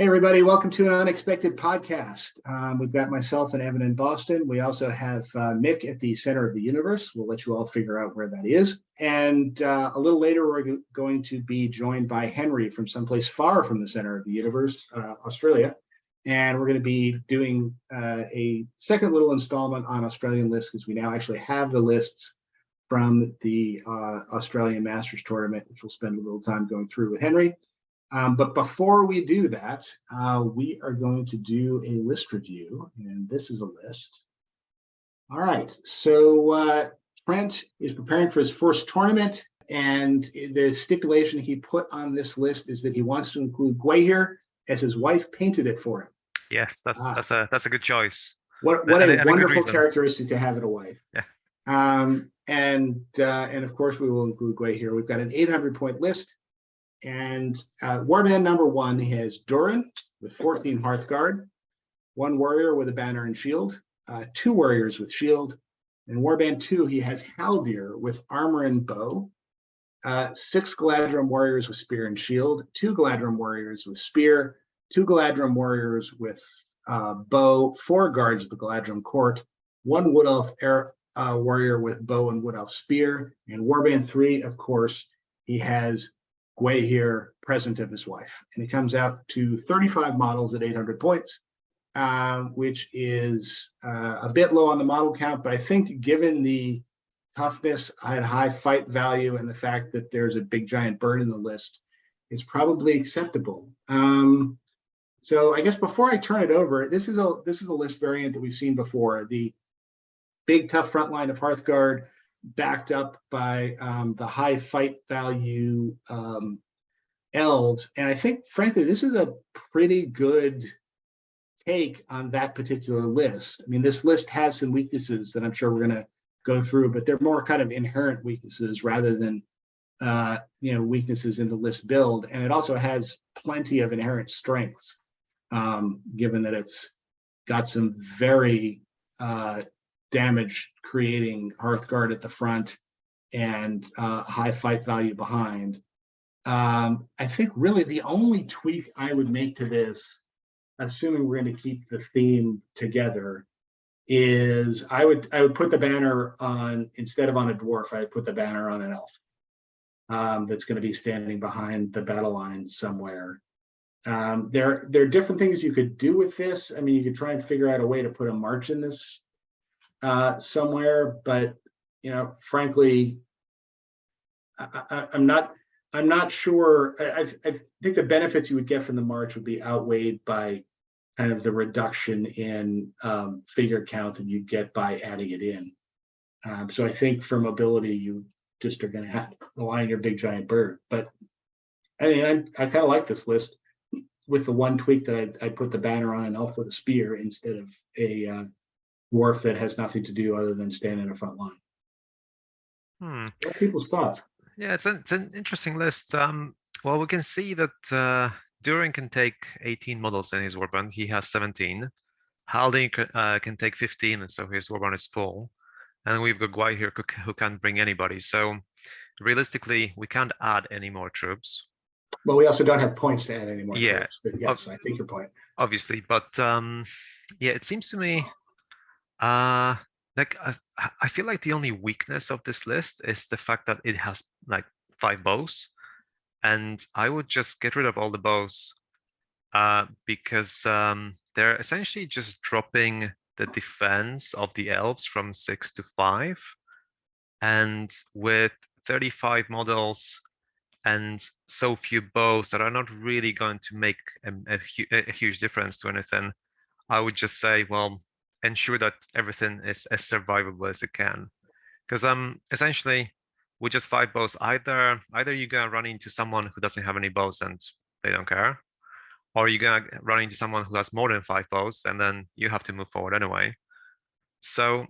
Hey, everybody. Welcome to an unexpected podcast. We've got myself and Evan in Boston. We also have Mick at the center of the universe. We'll let you all figure out where that is. And a little later, we're going to be joined by Henry from someplace far from the center of the universe, Australia. And we're going to be doing a second little installment on Australian lists because we now actually have the lists from the Australian Masters Tournament, which we'll spend a little time going through with Henry. But before we do that, we are going to do a list review, and this is a list. All right, so Trent is preparing for his first tournament, and the stipulation he put on this list is that he wants to include Gulliver as his wife painted it for him. Yes, that's a good choice. What a wonderful characteristic to have in a wife. Yeah. And of course we will include Gulliver. We've got an 800-point list. And Warband number 1 has Durin with 14 Hearthguard, 1 warrior with a banner and shield, 2 warriors with shield. And Warband 2, he has Haldir with armor and bow, 6 Galadrim warriors with spear and shield, 2 Galadrim warriors with spear, 2 Galadrim warriors with bow, 4 guards of the Galadrim court, 1 Wood Elf warrior with bow and Wood Elf spear. And Warband 3, of course, he has Gwei here, present of his wife. And it comes out to 35 models at 800 points, which is a bit low on the model count, but I think given the toughness and high fight value and the fact that there's a big giant bird in the list, it's probably acceptable. So I guess before I turn it over, this is a list variant that we've seen before. The big tough front line of Hearthguard, backed up by the high fight value elves. And I think, frankly, this is a pretty good take on that particular list. I mean, this list has some weaknesses that I'm sure we're going to go through, but they're more kind of inherent weaknesses rather than weaknesses in the list build. And it also has plenty of inherent strengths, given that it's got some very damage creating Hearthguard at the front and high fight value behind. I think really the only tweak I would make to this, assuming we're going to keep the theme together, is I would put the banner on, instead of on a dwarf, I'd put the banner on an elf that's going to be standing behind the battle lines somewhere. There are different things you could do with this. I mean, you could try and figure out a way to put a march in this somewhere, but frankly, I'm not sure. I think the benefits you would get from the march would be outweighed by kind of the reduction in figure count that you get by adding it in. So I think for mobility, you just are going to have to rely on your big giant bird. But I mean, I kind of like this list with the one tweak that I'd put the banner on an elf with a spear instead of a dwarf that has nothing to do other than stand in a front line. What are people's thoughts? Yeah, it's an interesting list. Well, we can see that Durin can take 18 models in his warband. He has 17. Haldir can take 15, so his warband is full. And we've got Gwei here who can't bring anybody. So realistically, we can't add any more troops. Well, we also don't have points to add any more troops. But yes, I take your point. Obviously, but yeah, it seems to me like I feel like the only weakness of this list is the fact that it has like 5 bows, and I would just get rid of all the bows because they're essentially just dropping the defense of the elves from 6 to 5, and with 35 models and so few bows that are not really going to make a huge difference to anything, I would just say, well, ensure that everything is as survivable as it can, because essentially with just 5 bows, either you're gonna run into someone who doesn't have any bows and they don't care, or you're gonna run into someone who has more than 5 bows and then you have to move forward anyway. So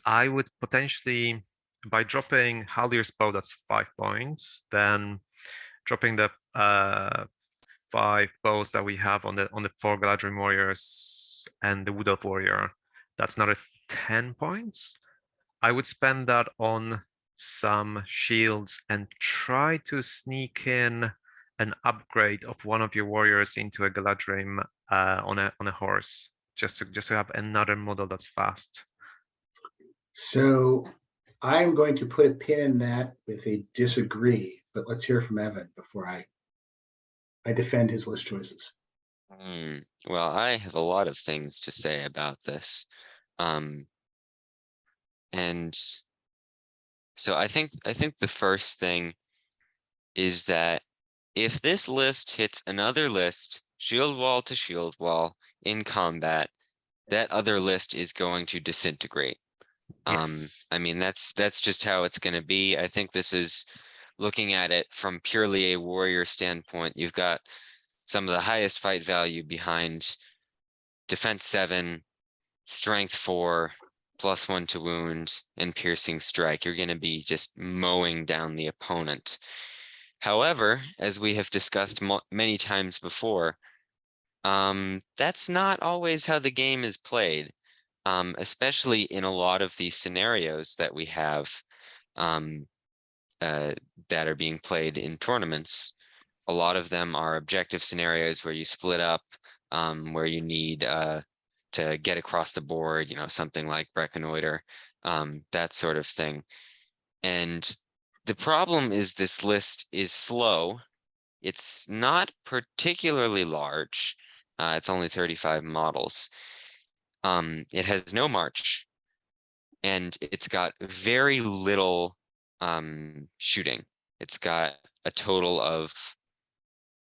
I would potentially, by dropping Haldir's bow, that's 5 points, then dropping the 5 bows that we have on the 4 Galadrim warriors and the Wood Elf warrior, that's another 10 points. I would spend that on some shields and try to sneak in an upgrade of one of your warriors into a Galadrim on a horse, just to have another model that's fast. So I'm going to put a pin in that with a disagree, but let's hear from Evan before I defend his list choices. Well, I have a lot of things to say about this. And so I think the first thing is that if this list hits another list, shield wall to shield wall in combat, that other list is going to disintegrate. Yes. I mean, that's just how it's going to be. I think this is looking at it from purely a warrior standpoint. You've got some of the highest fight value behind defense 7, strength 4, +1 to wound, and piercing strike. You're going to be just mowing down the opponent. However, as we have discussed many times before, that's not always how the game is played, especially in a lot of these scenarios that we have that are being played in tournaments. A lot of them are objective scenarios where you split up, where you need to get across the board, something like Breckenridge, that sort of thing. And the problem is this list is slow. It's not particularly large. It's only 35 models. It has no march, and it's got very little shooting. It's got a total of,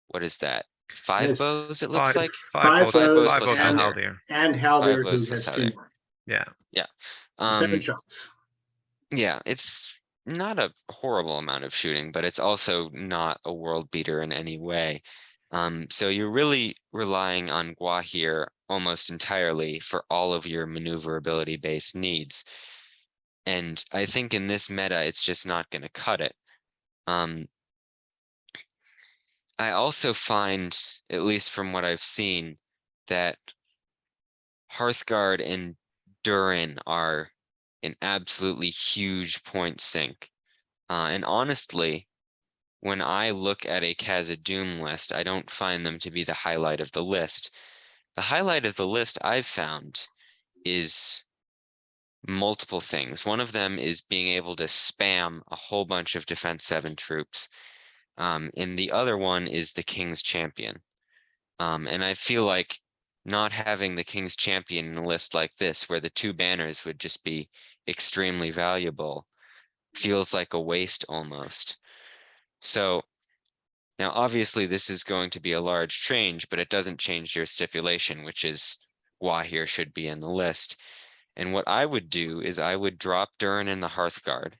what is that? 5 Yes. bows, it looks like. Five bows bows plus and Haldir. Haldir, 5 who bows plus has 2 Haldir. more. Yeah. Yeah. 7 shots. Yeah, it's not a horrible amount of shooting, but it's also not a world beater in any way. So you're really relying on Gua here almost entirely for all of your maneuverability based needs. And I think in this meta, it's just not going to cut it. I also find, at least from what I've seen, that Hearthguard and Durin are an absolutely huge point sink. And honestly, when I look at a Khazad-dûm list, I don't find them to be the highlight of the list. The highlight of the list I've found is multiple things. One of them is being able to spam a whole bunch of defense 7 troops. And the other one is the King's Champion. And I feel like not having the King's Champion in a list like this, where the 2 banners would just be extremely valuable, feels like a waste almost. So now, obviously, this is going to be a large change, but it doesn't change your stipulation, which is why here should be in the list. And what I would do is I would drop Durin in the Hearthguard,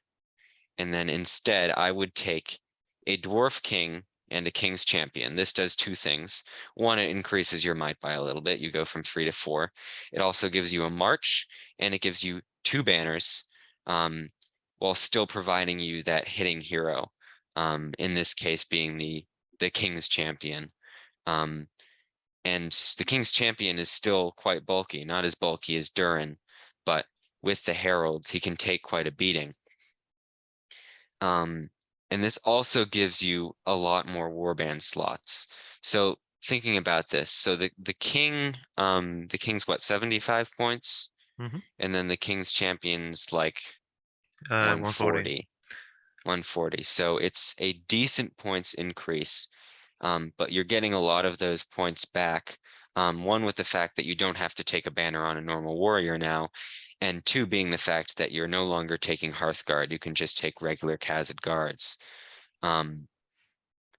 and then instead I would take a Dwarf King and a King's Champion. This does 2 things. One, it increases your might by a little bit. You go from 3 to 4. It also gives you a march, and it gives you 2 banners, while still providing you that hitting hero. In this case being the King's Champion. And the King's Champion is still quite bulky, not as bulky as Durin, but with the Heralds, he can take quite a beating. And this also gives you a lot more Warband slots. So thinking about this, so the King's what, 75 points? Mhm. And then the King's Champion's like 140. 140. So it's a decent points increase, but you're getting a lot of those points back. One, with the fact that you don't have to take a banner on a normal warrior now, and 2, being the fact that you're no longer taking Hearthguard. You can just take regular Khazad guards.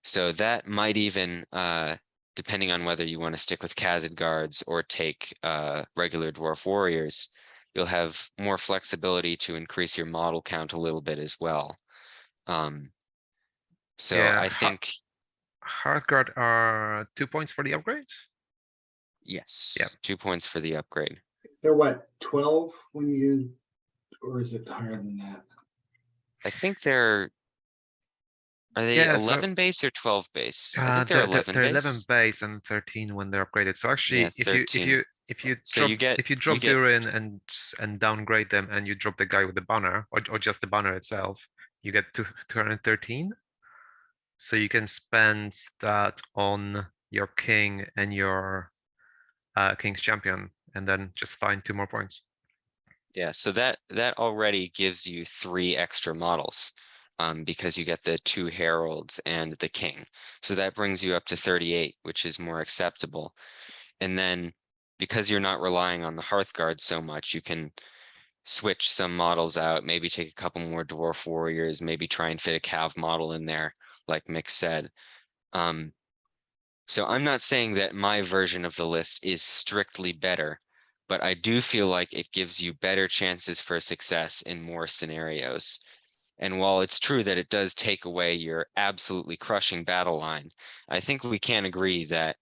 So that might even, depending on whether you want to stick with Khazad guards or take regular dwarf warriors, you'll have more flexibility to increase your model count a little bit as well. So Yeah, I think, Hearthguard are 2 points for the upgrades. yes, Yeah. 2 points for the upgrade. They're what, 12 when you, or is it higher than that? I think are they Yeah, 11 base or 12 base? I think they're 11 they're base. 11 base and 13 when they're upgraded. So actually, Yeah, 13. So you get Durin and downgrade them, and you drop the guy with the banner, or just the banner itself, you get 213. So you can spend that on your king and your king's champion, and then just find 2 more points. Yeah, so that already gives you 3 extra models, because you get the 2 heralds and the king. So that brings you up to 38, which is more acceptable. And then because you're not relying on the Hearthguard so much, you can switch some models out, maybe take a couple more dwarf warriors, maybe try and fit a cav model in there, like Mick said. So I'm not saying that my version of the list is strictly better, but I do feel like it gives you better chances for success in more scenarios. And while it's true that it does take away your absolutely crushing battle line, I think we can agree that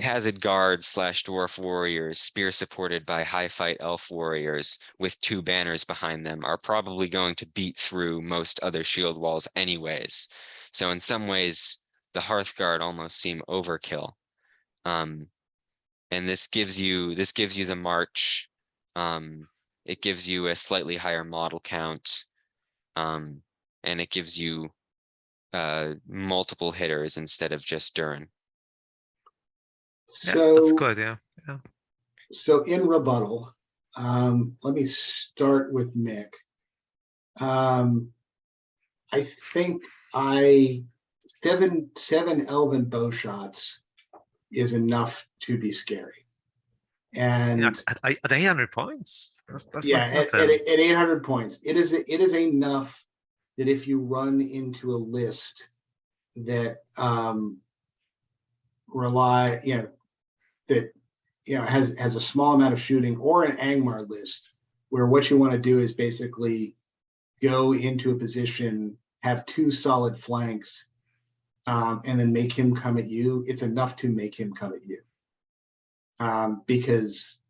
Hazard Guard / Dwarf Warriors, spear supported by High Fight Elf Warriors with 2 banners behind them, are probably going to beat through most other shield walls anyways. So in some ways, the Hearthguard almost seem overkill. And this gives you the march. It gives you a slightly higher model count. And it gives you multiple hitters instead of just Durin. Yeah, that's So, good. Yeah. so in rebuttal, let me start with Mick. I think seven elven bow shots is enough to be scary. And At 800 points, that's yeah, not at nothing. 800 points, it is enough that if you run into a list that has a small amount of shooting, or an Angmar list where what you want to do is basically go into a position, have 2 solid flanks, and then make him come at you. It's enough to make him come at you, because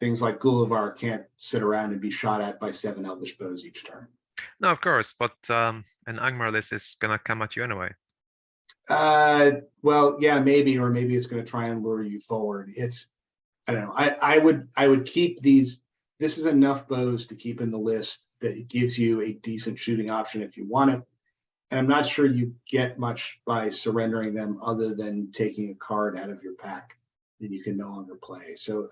things like Gulliver can't sit around and be shot at by 7 Elvish bows each turn. No, of course, but an Angmar list is gonna come at you anyway. Well, yeah, maybe, or maybe it's going to try and lure you forward. I don't know. I would keep these. This is enough bows to keep in the list that it gives you a decent shooting option if you want it. And I'm not sure you get much by surrendering them other than taking a card out of your pack that you can no longer play. So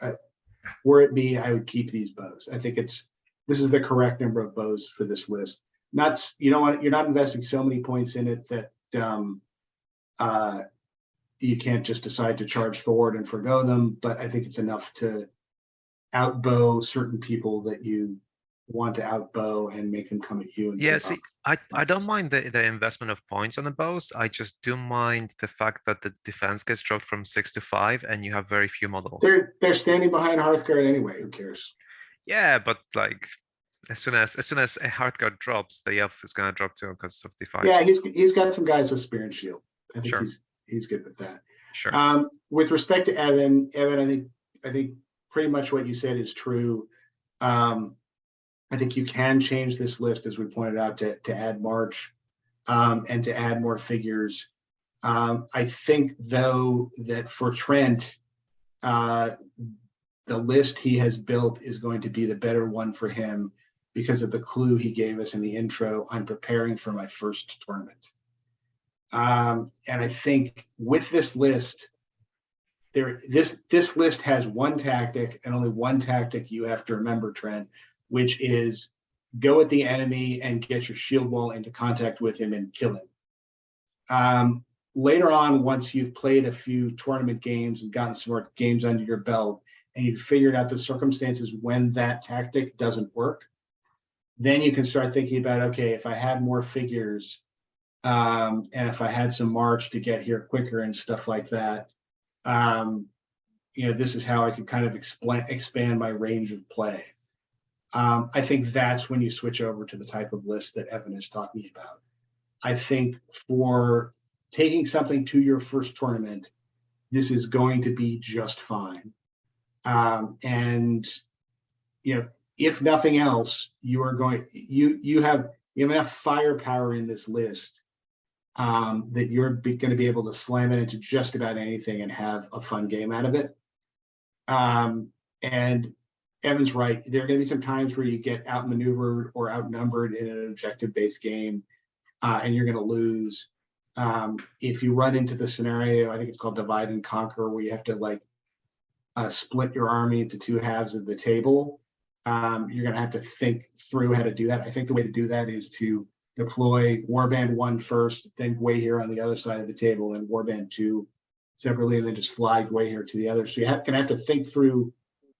were it me, I would keep these bows. I think this is the correct number of bows for this list. You're not investing so many points in it that you can't just decide to charge forward and forgo them, but I think it's enough to outbow certain people that you want to outbow and make them come at you. And Yeah, see, I don't mind the investment of points on the bows. I just do mind the fact that the defense gets dropped from 6 to 5 and you have very few models. They're standing behind Hearthguard anyway. Who cares? Yeah, but like as soon as a Hearthguard drops, the elf is gonna drop too because of the 5. Yeah, he's got some guys with spear and shield. I think Sure. he's good with that. Sure. With respect to Evan, I think pretty much what you said is true. I think you can change this list, as we pointed out, to add March, and to add more figures. I think, though, that for Trent, the list he has built is going to be the better one for him because of the clue he gave us in the intro. I'm preparing for my first tournament. And I think with this list, this list has one tactic, and only one tactic you have to remember, Trent, which is go at the enemy and get your shield wall into contact with him and kill him. Later on, once you've played a few tournament games and gotten some more games under your belt, and you've figured out the circumstances when that tactic doesn't work, then you can start thinking about, okay, if I had more figures, and if I had some march to get here quicker and stuff like that, this is how I could kind of expand my range of play. I think that's when you switch over to the type of list that Evan is talking about. I think for taking something to your first tournament, this is going to be just fine. And if nothing else, you have enough firepower in this list that you're going to be able to slam it into just about anything and have a fun game out of it. And Evan's right. There are going to be some times where you get outmaneuvered or outnumbered in an objective-based game. and you're going to lose. If you run into the scenario, I think it's called divide and conquer, where you have to like split your army into two halves of the table. You're going to have to think through how to do that. I think the way to do that is to deploy Warband 1 first, then Gway here on the other side of the table, and Warband 2 separately, and then just fly Gway here to the other. So you're going to have to think through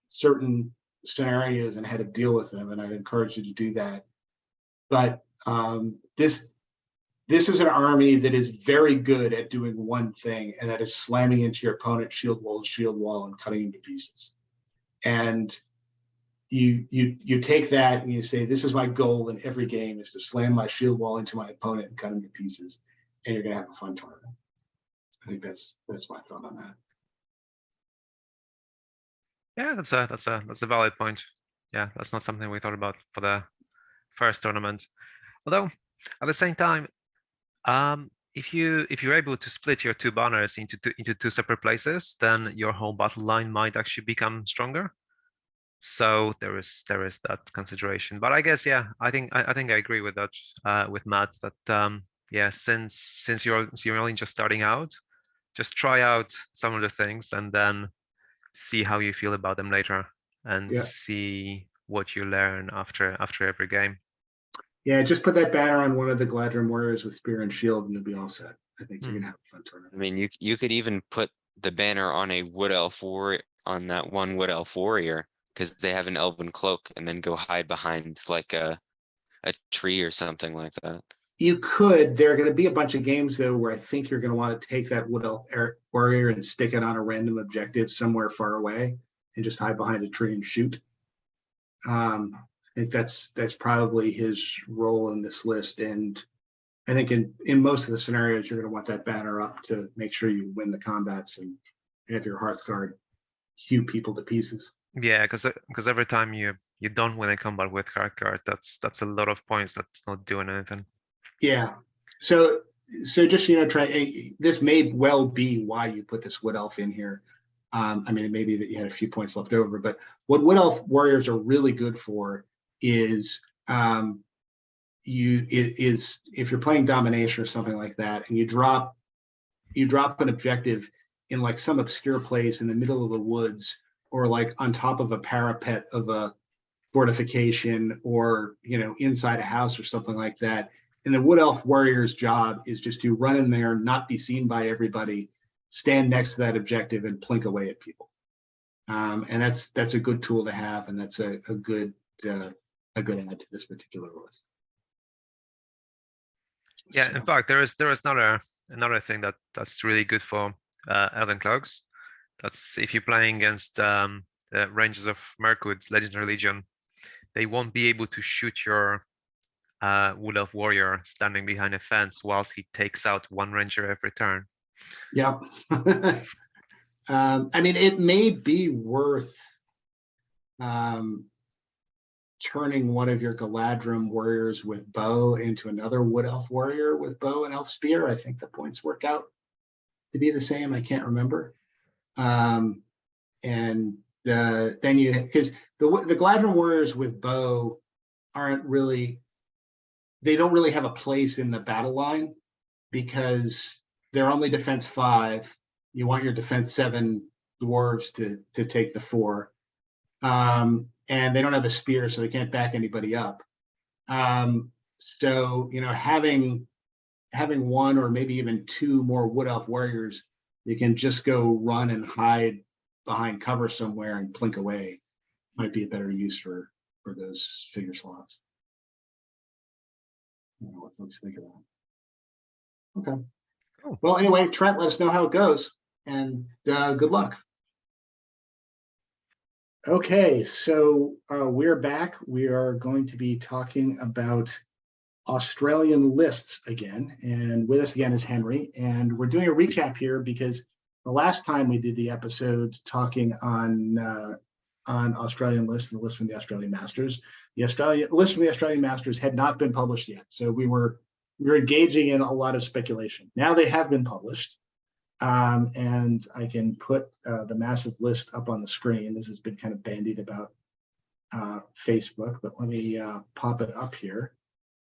certain scenarios and how to deal with them, and I'd encourage you to do that. But this is an army that is very good at doing one thing, and that is slamming into your opponent's shield wall, and cutting him to pieces. And you take that and you say, this is my goal in every game, is to slam my shield wall into my opponent and cut him to pieces, and you're gonna have a fun tournament. I think that's my thought on that. Yeah, that's a valid point. Yeah, that's not something we thought about for the first tournament. Although at the same time, if you're able to split your two banners into two separate places, then your whole battle line might actually become stronger. So there is that consideration. But I guess, yeah, I think I agree with that with Matt, that yeah, since you're only just starting out, just try out some of the things and then see how you feel about them later, and see what you learn after every game. Yeah, just put that banner on one of the Gladrim warriors with spear and shield, and you'll be all set. I think you're gonna have a fun tournament. I mean, you could even put the banner on a wood elf warrior, on that one wood elf warrior, because they have an elven cloak, and then go hide behind like a tree or something like that. You could. There are going to be a bunch of games though where I think you're going to want to take that wood elf warrior and stick it on a random objective somewhere far away, and just hide behind a tree and shoot. I think that's probably his role in this list, and I think in most of the scenarios you're going to want that banner up to make sure you win the combats and have your Hearthguard hew people to pieces. Yeah, because every time you don't win a combat with Hearthguard, that's a lot of points that's not doing anything. Yeah. So just try. This may well be why you put this wood elf in here. I mean, it may be that you had a few points left over, but what wood elf warriors are really good for is if you're playing domination or something like that, and you drop an objective in like some obscure place in the middle of the woods, or like on top of a parapet of a fortification, or inside a house or something like that. And the wood elf warrior's job is just to run in there, not be seen by everybody, stand next to that objective, and plink away at people. And that's a good tool to have, and that's a good add to this particular list. Yeah, in fact, there is another thing that's really good for Elven Cloaks. That's if you're playing against the Rangers of Mirkwood, Legendary Legion, they won't be able to shoot your wood elf warrior standing behind a fence whilst he takes out one ranger every turn. Yeah. I mean, it may be worth turning one of your Galadrim warriors with bow into another wood elf warrior with bow and elf spear. I think the points work out to be the same. I can't remember. And then because the Galadrim warriors with bow they don't really have a place in the battle line, because they're only defense 5. You want your defense 7 dwarves to take the 4. And they don't have a spear, so they can't back anybody up. So having one or maybe even 2 more wood elf warriors, they can just go run and hide behind cover somewhere and plink away, might be a better use for those figure slots. I don't know what folks think of that. Okay. Cool. Well, anyway, Trent, let us know how it goes, and good luck. Okay, so we're back. We are going to be talking about Australian lists again, and with us again is Henry, and we're doing a recap here because the last time we did the episode talking on Australian lists, the list from the Australian Masters, the list from the Australian Masters had not been published yet, so we were engaging in a lot of speculation. Now they have been published. And I can put the massive list up on the screen. This has been kind of bandied about Facebook, but let me pop it up here.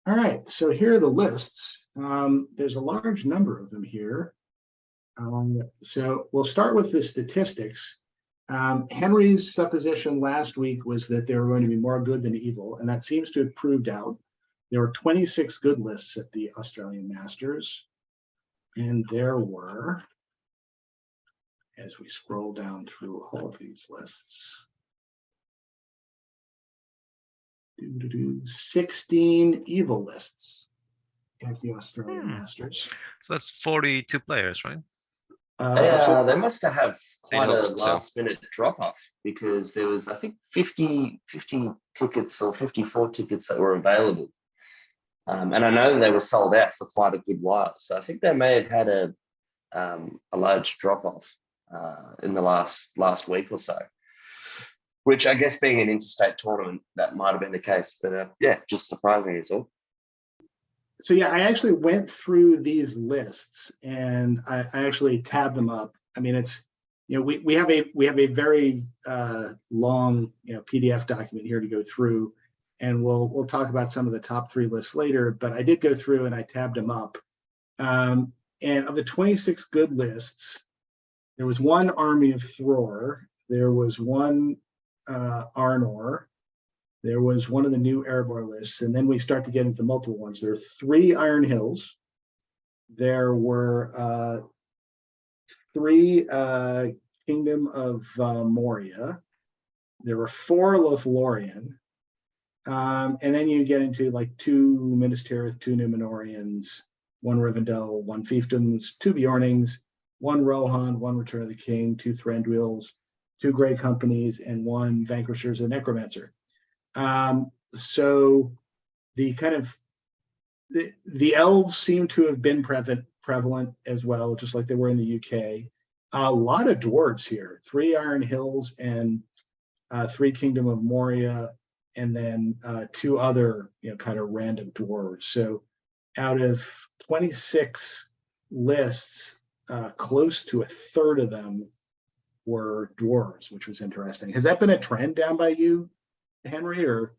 All right, so here are the lists. There's a large number of them here. So we'll start with the statistics. Henry's supposition last week was that they were going to be more good than evil, and that seems to have proved out. There were 26 good lists at the Australian Masters, and there were, as we scroll down through all of these lists, 16 evil lists at the Australian Masters. So that's 42 players, right? They must have quite a so. last minute drop off, because there was, I think, 50 tickets or 54 tickets that were available. And I know they were sold out for quite a good while. So I think they may have had a large drop off in the last week or so, which I guess being an interstate tournament, that might have been the case. But yeah, just surprising is all. So yeah, I actually went through these lists and I actually tabbed them up. I mean, it's, we have a very long PDF document here to go through, and we'll talk about some of the top 3 lists later. But I did go through and I tabbed them up. And of the 26 good lists, there was one Army of Thror, there was one Arnor. There was one of the new Erebor lists, and then we start to get into multiple ones. There are 3 Iron Hills. There were 3 Kingdom of Moria. There were 4 Lothlorien. And then you get into like 2 Minas Tirith, 2 Numenorians, 1 Rivendell, 1 Fiefdoms, 2 Bjornings, 1 Rohan, 1 Return of the King, 2 Thranduils, 2 Grey Companies, and 1 Vanquishers of the Necromancer. So the kind of the elves seem to have been prevalent as well, just like they were in the UK. A lot of dwarves here, 3 Iron Hills and 3 Kingdom of Moria, and then 2 other kind of random dwarves. So out of 26 lists, close to a third of them were dwarves, which was interesting. Has that been a trend down by you, Henry, or?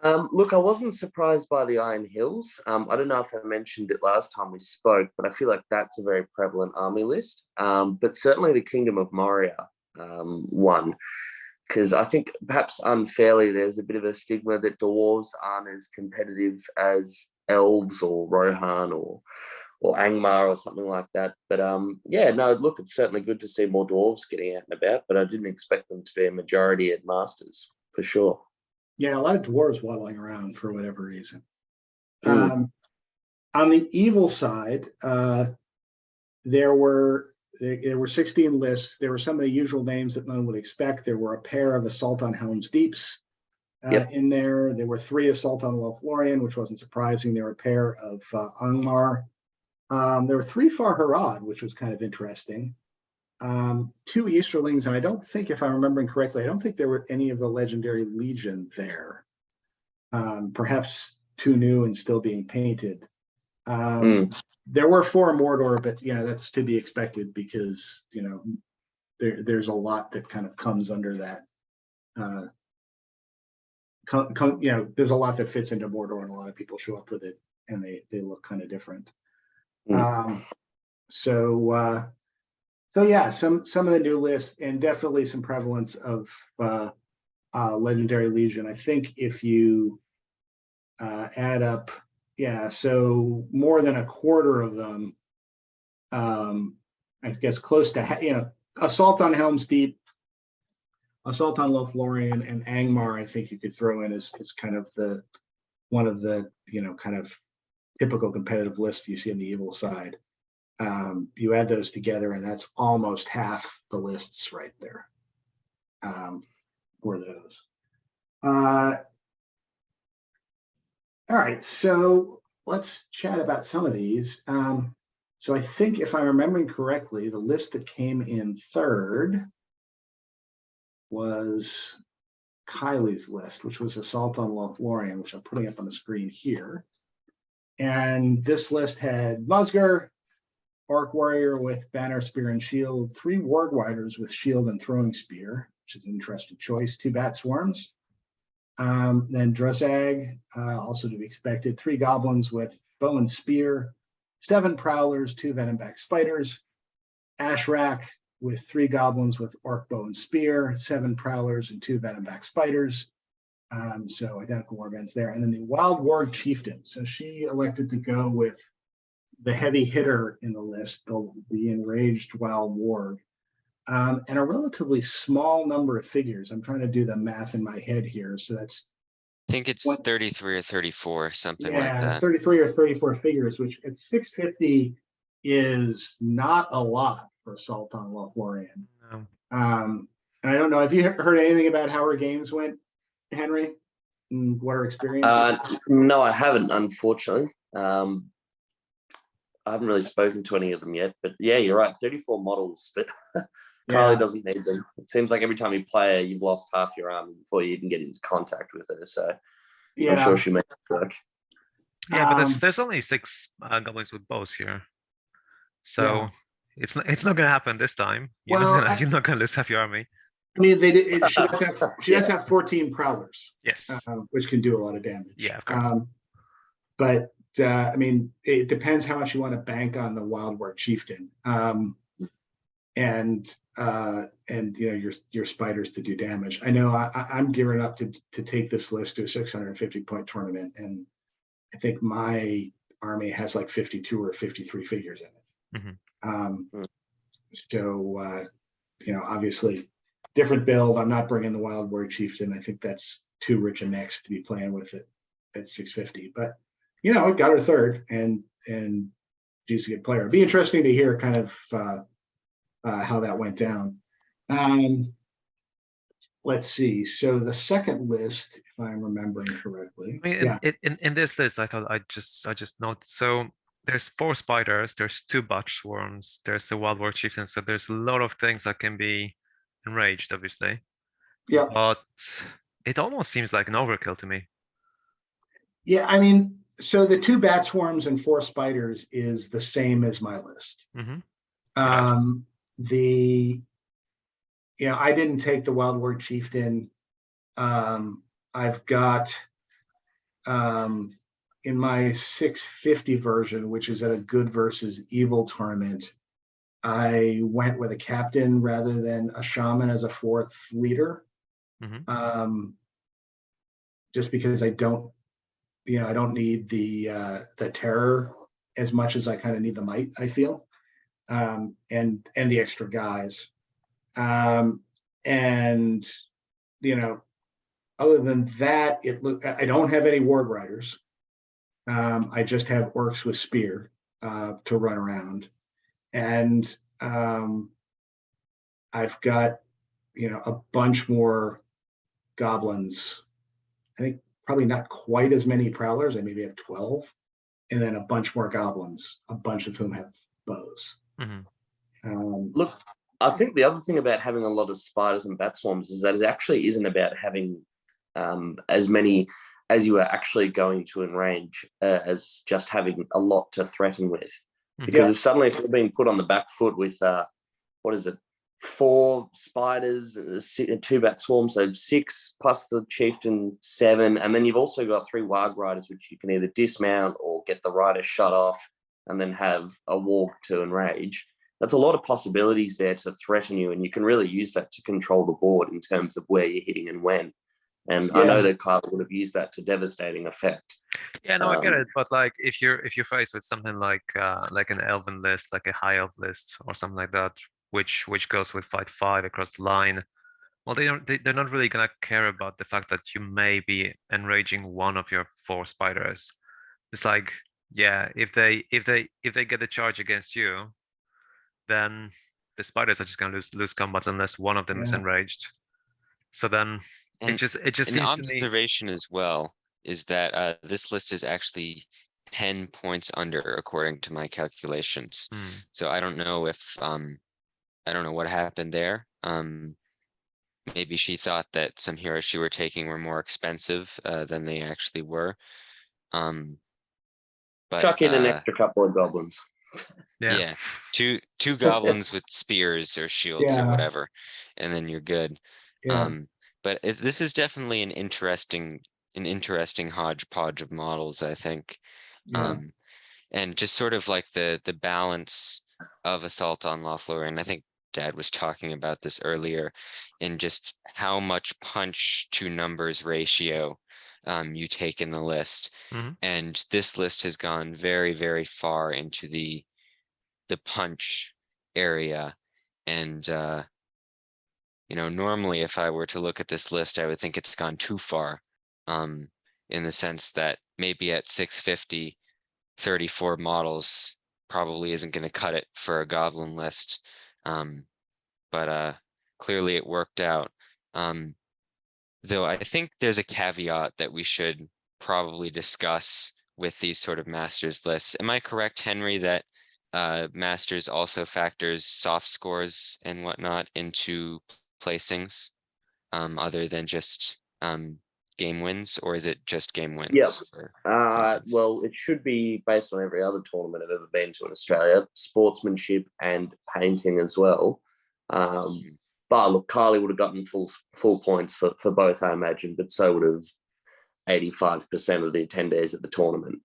Look, I wasn't surprised by the Iron Hills. I don't know if I mentioned it last time we spoke, but I feel like that's a very prevalent army list. But certainly the Kingdom of Moria one, because I think perhaps unfairly there's a bit of a stigma that dwarves aren't as competitive as elves or Rohan or Angmar or something like that. But yeah, no, look, it's certainly good to see more dwarves getting out and about, but I didn't expect them to be a majority at Masters, for sure. Yeah, a lot of dwarves waddling around for whatever reason. On the evil side, there were 16 lists. There were some of the usual names that one would expect. There were a pair of Assault on Helm's Deeps in there. There were 3 Assault on Lothlorien, which wasn't surprising. There were a pair of Angmar. There were 3 Far Harad, which was kind of interesting. 2 Easterlings, and I don't think, if I'm remembering correctly, I don't think there were any of the Legendary Legion there. Perhaps 2 new and still being painted. There were 4 Mordor, but that's to be expected because there's a lot that kind of comes under that. There's a lot that fits into Mordor, and a lot of people show up with it, and they look kind of different. So yeah, some of the new lists, and definitely some prevalence of Legendary Legion. I think if you add up, so more than a quarter of them, I guess close to Assault on Helm's Deep, Assault on Lothlorien, and Angmar, I think you could throw in as kind of one of the kind of typical competitive lists you see on the evil side. You add those together, and that's almost half the lists right there. For those. All right, so let's chat about some of these. So I think, if I'm remembering correctly, the list that came in third was Kylie's list, which was Assault on Lothlorien, which I'm putting up on the screen here. And this list had Musgar, Orc Warrior with Banner, Spear, and Shield, 3 Warg Riders with Shield and Throwing Spear, which is an interesting choice, 2 Bat Swarms, Then Dressag, also to be expected. 3 goblins with bow and spear, 7 prowlers, 2 venomback spiders. Ashrak with 3 goblins with orc bow and spear, 7 prowlers and 2 venomback spiders. So identical warbands there. And then the Wild Warg Chieftain. So she elected to go with the heavy hitter in the list, the Enraged Wild Warg. And a relatively small number of figures. I'm trying to do the math in my head here. So that's, I think it's 33 or 34, something like that. 33 or 34 figures, which at 650 is not a lot for Assault on Lothlorien. No. And I don't know, have you heard anything about how her games went, Henry? And what her experience? No, I haven't, unfortunately. I haven't really spoken to any of them yet, but yeah, you're right. 34 models, but Carly doesn't need them. It seems like every time you play her, you've lost half your army before you even get into contact with her. So I'm sure she makes it work. Yeah, but there's only 6 goblins with bows here, so it's not going to happen this time. You're not going to lose half your army. I mean, she does have 14 prowlers. Yes, which can do a lot of damage. Yeah, of course. But I mean, it depends how much you want to bank on the Wild Warg Chieftain, and your spiders to do damage. I know I'm gearing up to take this list to a 650 point tournament, and I think my army has like 52 or 53 figures in it. Mm-hmm. So obviously different build. I'm not bringing the Wild Warg Chieftain. I think that's too rich a mix to be playing with it at 650. But it got her third, and she's a good player. It'd be interesting to hear kind of how that went down. Let's see. So the second list, if I'm remembering correctly, I mean, in this list, I thought I just note. So there's 4 spiders, there's 2 botch swarms, there's a Wild Warg Chieftain. So there's a lot of things that can be enraged, obviously. Yeah. But it almost seems like an overkill to me. Yeah, I mean, so the 2 bat swarms and 4 spiders is the same as my list. Mm-hmm. I didn't take the Wild Warg Chieftain. I've got in my 650 version, which is at a good versus evil tournament, I went with a captain rather than a shaman as a 4th leader. Mm-hmm. Just because I don't need the terror as much as I kind of need the might, I feel, and the extra guys. Other than that, I don't have any Warg Riders. I just have orcs with spear to run around, and I've got a bunch more goblins. I think probably not quite as many prowlers. I maybe have 12, and then a bunch more goblins, a bunch of whom have bows. Mm-hmm. Look, I think the other thing about having a lot of spiders and bat swarms is that it actually isn't about having as many as you are actually going to enrage as just having a lot to threaten with. Because if you're being put on the back foot with 4 spiders, 2 bat swarms, so 6 plus the chieftain, 7, and then you've also got 3 Warg Riders, which you can either dismount or get the rider shut off and then have a walk to enrage. That's a lot of possibilities there to threaten you, and you can really use that to control the board in terms of where you're hitting and when. And I know that Kyle would have used that to devastating effect. Yeah, no, I get it. But like, if you're faced with something like an elven list, like a high elf list or something like that, which goes with 5/5 across the line, well, they're not really gonna care about the fact that you may be enraging one of your 4 spiders. It's like, if they get a charge against you, then the spiders are just gonna lose combat unless one of them is enraged. So then it just seems an to me. observation as well is that this list is actually 10 points under according to my calculations. So I don't know if I don't know what happened there. Maybe she thought that some heroes she were taking were more expensive than they actually were. But chuck in an extra couple of goblins. Yeah, two goblins with spears or shields or whatever, and then you're good. But this is definitely an interesting hodgepodge of models, I think. Yeah. And just sort of like the balance of Assault on Lothlorien. I think Dad was talking about this earlier, in just how much punch to numbers ratio you take in the list. Mhm. And this list has gone very, very far into the punch area. And normally if I were to look at this list, I would think it's gone too far. In the sense that maybe at 650, 34 models probably isn't going to cut it for a goblin list. But clearly it worked out. Though I think there's a caveat that we should probably discuss with these sort of masters lists. Am I correct, Henry, that masters also factors soft scores and whatnot into placings, other than just game wins, or is it just game wins? Yep. For placings? Well, it should be based on every other tournament I've ever been to in Australia, sportsmanship and painting as well. But look, Kylie would have gotten full points for both, I imagine, but so would have 85% of the attendees at the tournament.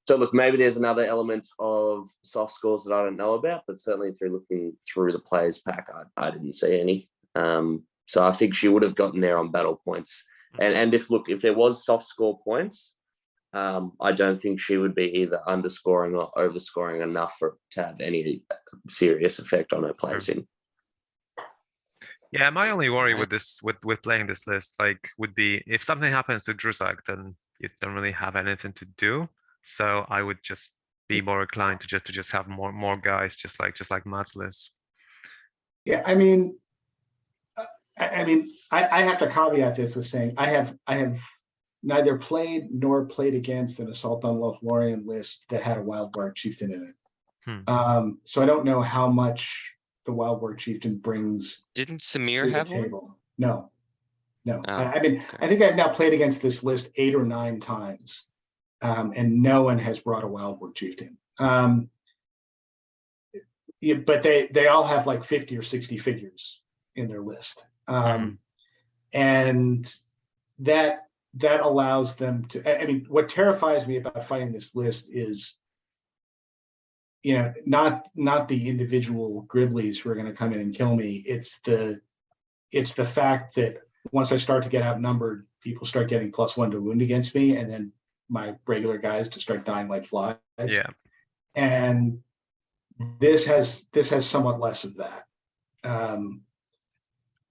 So look, maybe there's another element of soft scores that I don't know about, but certainly through looking through the players pack, I didn't see any. So I think she would have gotten there on battle points. And if there was soft score points, I don't think she would be either underscoring or overscoring enough for to have any serious effect on her placing. Yeah, my only worry with this, with playing this list, would be if something happens to Druzak, then you don't really have anything to do. So I would just be more inclined to just have more guys, just like Matt's list. Yeah, I mean, I have to caveat this with saying I have neither played nor played against an Assault on Lothlorien list that had a Wildbark Chieftain in it. So I don't know how much the Wildbark Chieftain brings. Didn't Samir have one? No. Oh, I mean, okay. I think I've now played against this list 8 or 9 times, and no one has brought a Wildbark Chieftain. Yeah, but they all have like 50 or 60 figures in their list. And that allows them to, I mean, what terrifies me about fighting this list is, not the individual Griblies who are going to come in and kill me. It's the fact that once I start to get outnumbered, people start getting +1 to wound against me, and then my regular guys to start dying like flies. Yeah. And this has somewhat less of that.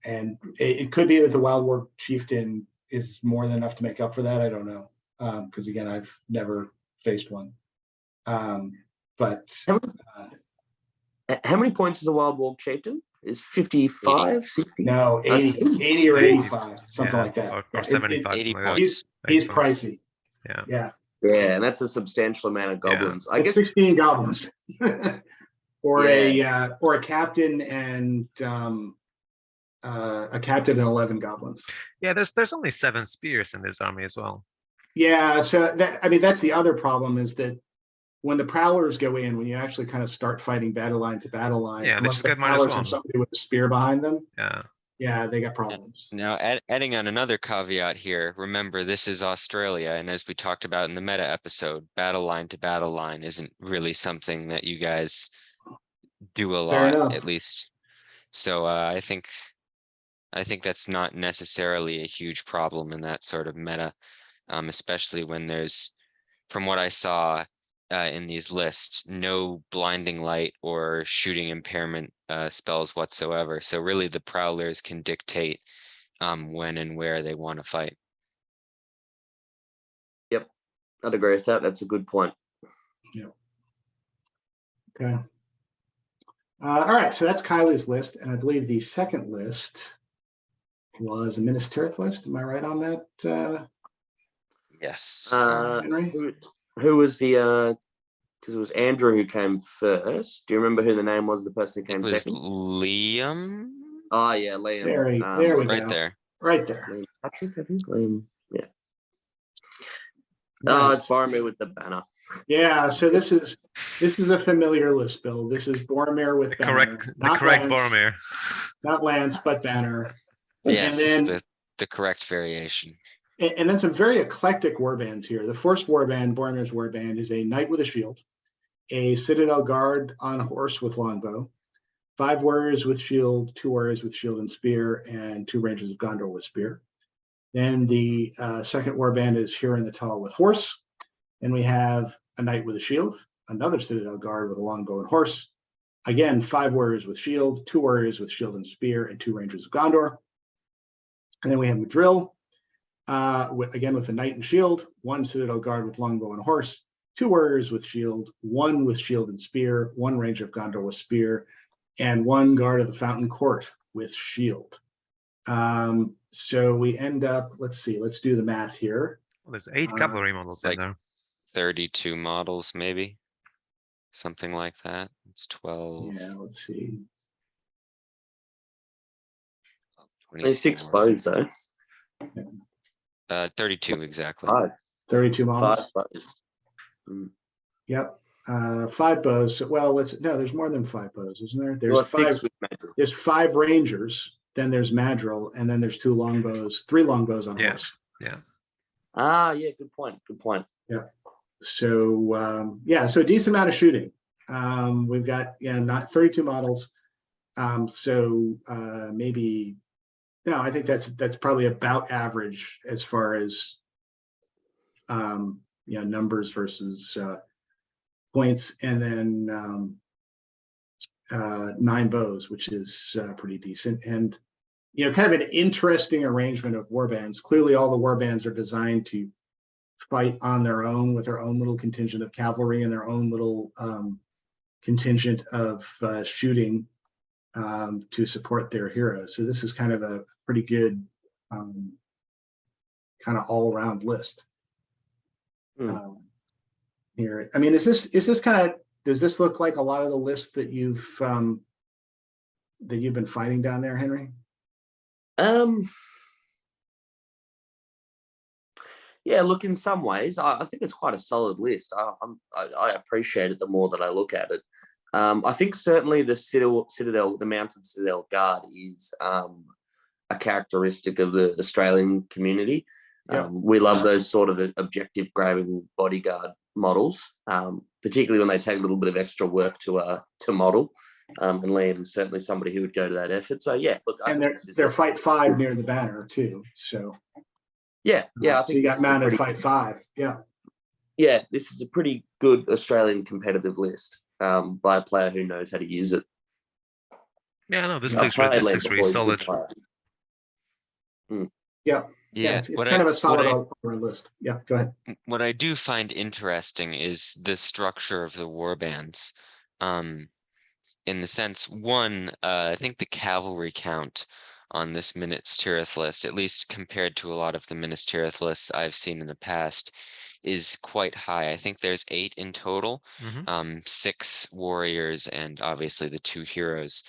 And it could be that the Wildbark Chieftain is more than enough to make up for that. I don't know. Because again, I've never faced one. But how many points is a Wildbark Chieftain? Is 55, 60? No, 80 or 85, something like that. Or 75. 80 something like that. points. He's pricey. Yeah. Yeah. And that's a substantial amount of goblins. I guess 16 goblins. or a captain and a captain and 11 goblins. Yeah, there's only 7 spears in this army as well. Yeah, so that's the other problem, is that when the prowlers go in, when you actually kind of start fighting battle line to battle line, Yeah, they unless just the get prowlers -1. have somebody with a spear behind them, Yeah. they got problems. Now, adding on another caveat here, remember this is Australia, and as we talked about in the meta episode, battle line to battle line isn't really something that you guys do a Fair lot, enough. at least. So I think that's not necessarily a huge problem in that sort of meta, especially when there's, from what I saw in these lists, no blinding light or shooting impairment spells whatsoever. So really the prowlers can dictate when and where they want to fight. Yep, I'd agree with that. That's a good point. Yeah. Okay. All right, so that's Kylie's list, and I believe the second list was a Minas Tirith list. Am I right on that? Yes. Henry? Who was the? Because it was Andrew who came first. Do you remember who the name was? The person who came It was second. Liam. Oh yeah, Liam. There we Right go. there. Right there. Liam Patrick, I think. Liam. Yeah. Right. Oh, it's Boromir with the banner. Yeah, so this is a familiar list, Bill. This is Boromir with The banner. correct Boromir. Not Lance, but banner. Yes, then the correct variation. and then some very eclectic warbands here. The first warband, Boromir's warband, is a knight with a shield, a citadel guard on a horse with longbow, 5 warriors with shield, 2 warriors with shield and spear, and 2 rangers of Gondor with spear. Then the second warband is Huron the Tall with horse. Then we have a knight with a shield, another citadel guard with a longbow and horse. Again, 5 warriors with shield, 2 warriors with shield and spear, and 2 rangers of Gondor. And then we have Madril, again with a knight and shield, 1 citadel guard with longbow and horse, 2 warriors with shield, 1 with shield and spear, 1 ranger of Gondor with spear, and 1 guard of the Fountain Court with shield. So we end up, let's do the math here. Well, there's 8 cavalry models in like- there. 32 models, maybe. Something like that. It's 12. Yeah, let's see. There's 6 24. bows though. 32 exactly. 5. 32 models. 5 bows. Yep. 5 bows. Well, there's more than 5 bows, isn't there? There's Well, 5. 6 with Madril. There's 5 rangers. Then there's Madril, and then there's 2 longbows, 3 longbows on Yeah. horse. Yeah. Yeah, good point. So so a decent amount of shooting. We've got not 32 models. Maybe I think that's probably about average as far as numbers versus points, and then 9 bows, which is pretty decent, and kind of an interesting arrangement of warbands. Clearly, all the warbands are designed to fight on their own with their own little contingent of cavalry and their own little contingent of shooting to support their heroes. So this is kind of a pretty good kind of all-around list. Here, I mean, is this kind of, does this look like a lot of the lists that you've been fighting down there, Henry? Yeah, look, in some ways, I think it's quite a solid list. I appreciate it the more that I look at it. I think certainly the Citadel, the Mounted Citadel Guard is a characteristic of the Australian community. Yep. We love those sort of objective grabbing bodyguard models, particularly when they take a little bit of extra work to model. And Liam's certainly somebody who would go to that effort. So yeah, look, And they're fight 5 near the banner too. So yeah, I think so you got mounted fight 5. Yeah, this is a pretty good Australian competitive list by a player who knows how to use it. Yeah, no, this I've looks played Liam really before, he's a solid. good player. Yeah, Yeah, it's kind of a solid all-around list. Yeah, go ahead. what I do find interesting is the structure of the warbands. In the sense, I think the cavalry count on this Minas Tirith list, at least compared to a lot of the Minas Tirith lists I've seen in the past, is quite high. I think there's 8 in total, 6 warriors and obviously the 2 heroes.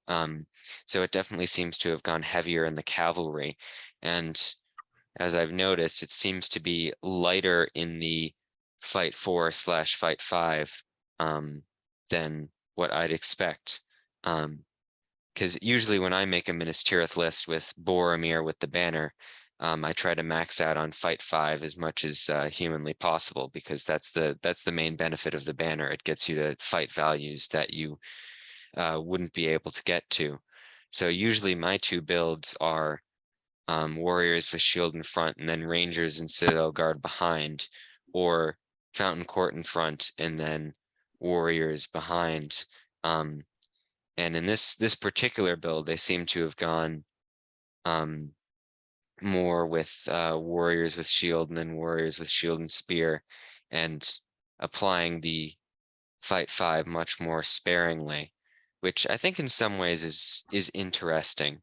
So it definitely seems to have gone heavier in the cavalry. And as I've noticed, it seems to be lighter in the fight 4/fight 5 than what I'd expect. Because usually when I make a Minas Tirith list with Boromir with the banner, I try to max out on fight 5 as much as humanly possible, because that's the main benefit of the banner. It gets you to fight values that you wouldn't be able to get to. So usually my 2 builds are warriors with shield in front and then rangers and citadel guard behind, or Fountain Court in front and then warriors behind. And in this particular build, they seem to have gone more with warriors with shield and then warriors with shield and spear, and applying the fight 5 much more sparingly, which I think in some ways is interesting.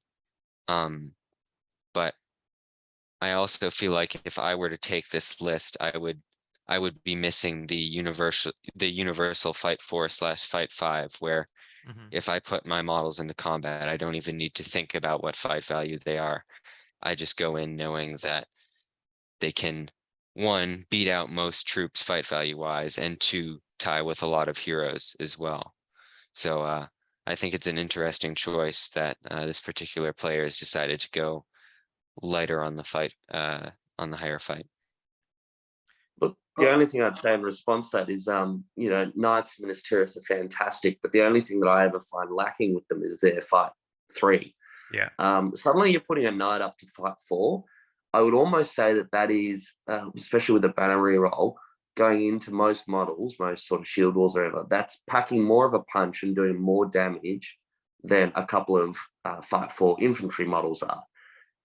But I also feel like if I were to take this list, I would be missing the universal fight 4/fight 5, where if I put my models into combat, I don't even need to think about what fight value they are. I just go in knowing that they can, 1, beat out most troops fight value wise, and 2, tie with a lot of heroes as well. So I think it's an interesting choice that this particular player has decided to go lighter on the fight, on the higher fight. Look, the only thing I'd say in response to that is, you know, Knights of Minas Tirith are fantastic, but the only thing that I ever find lacking with them is their fight 3. Yeah. Suddenly you're putting a knight up to fight 4. I would almost say that that is, especially with the banner reroll, going into most models, most sort of shield wars or whatever, that's packing more of a punch and doing more damage than a couple of fight 4 infantry models are.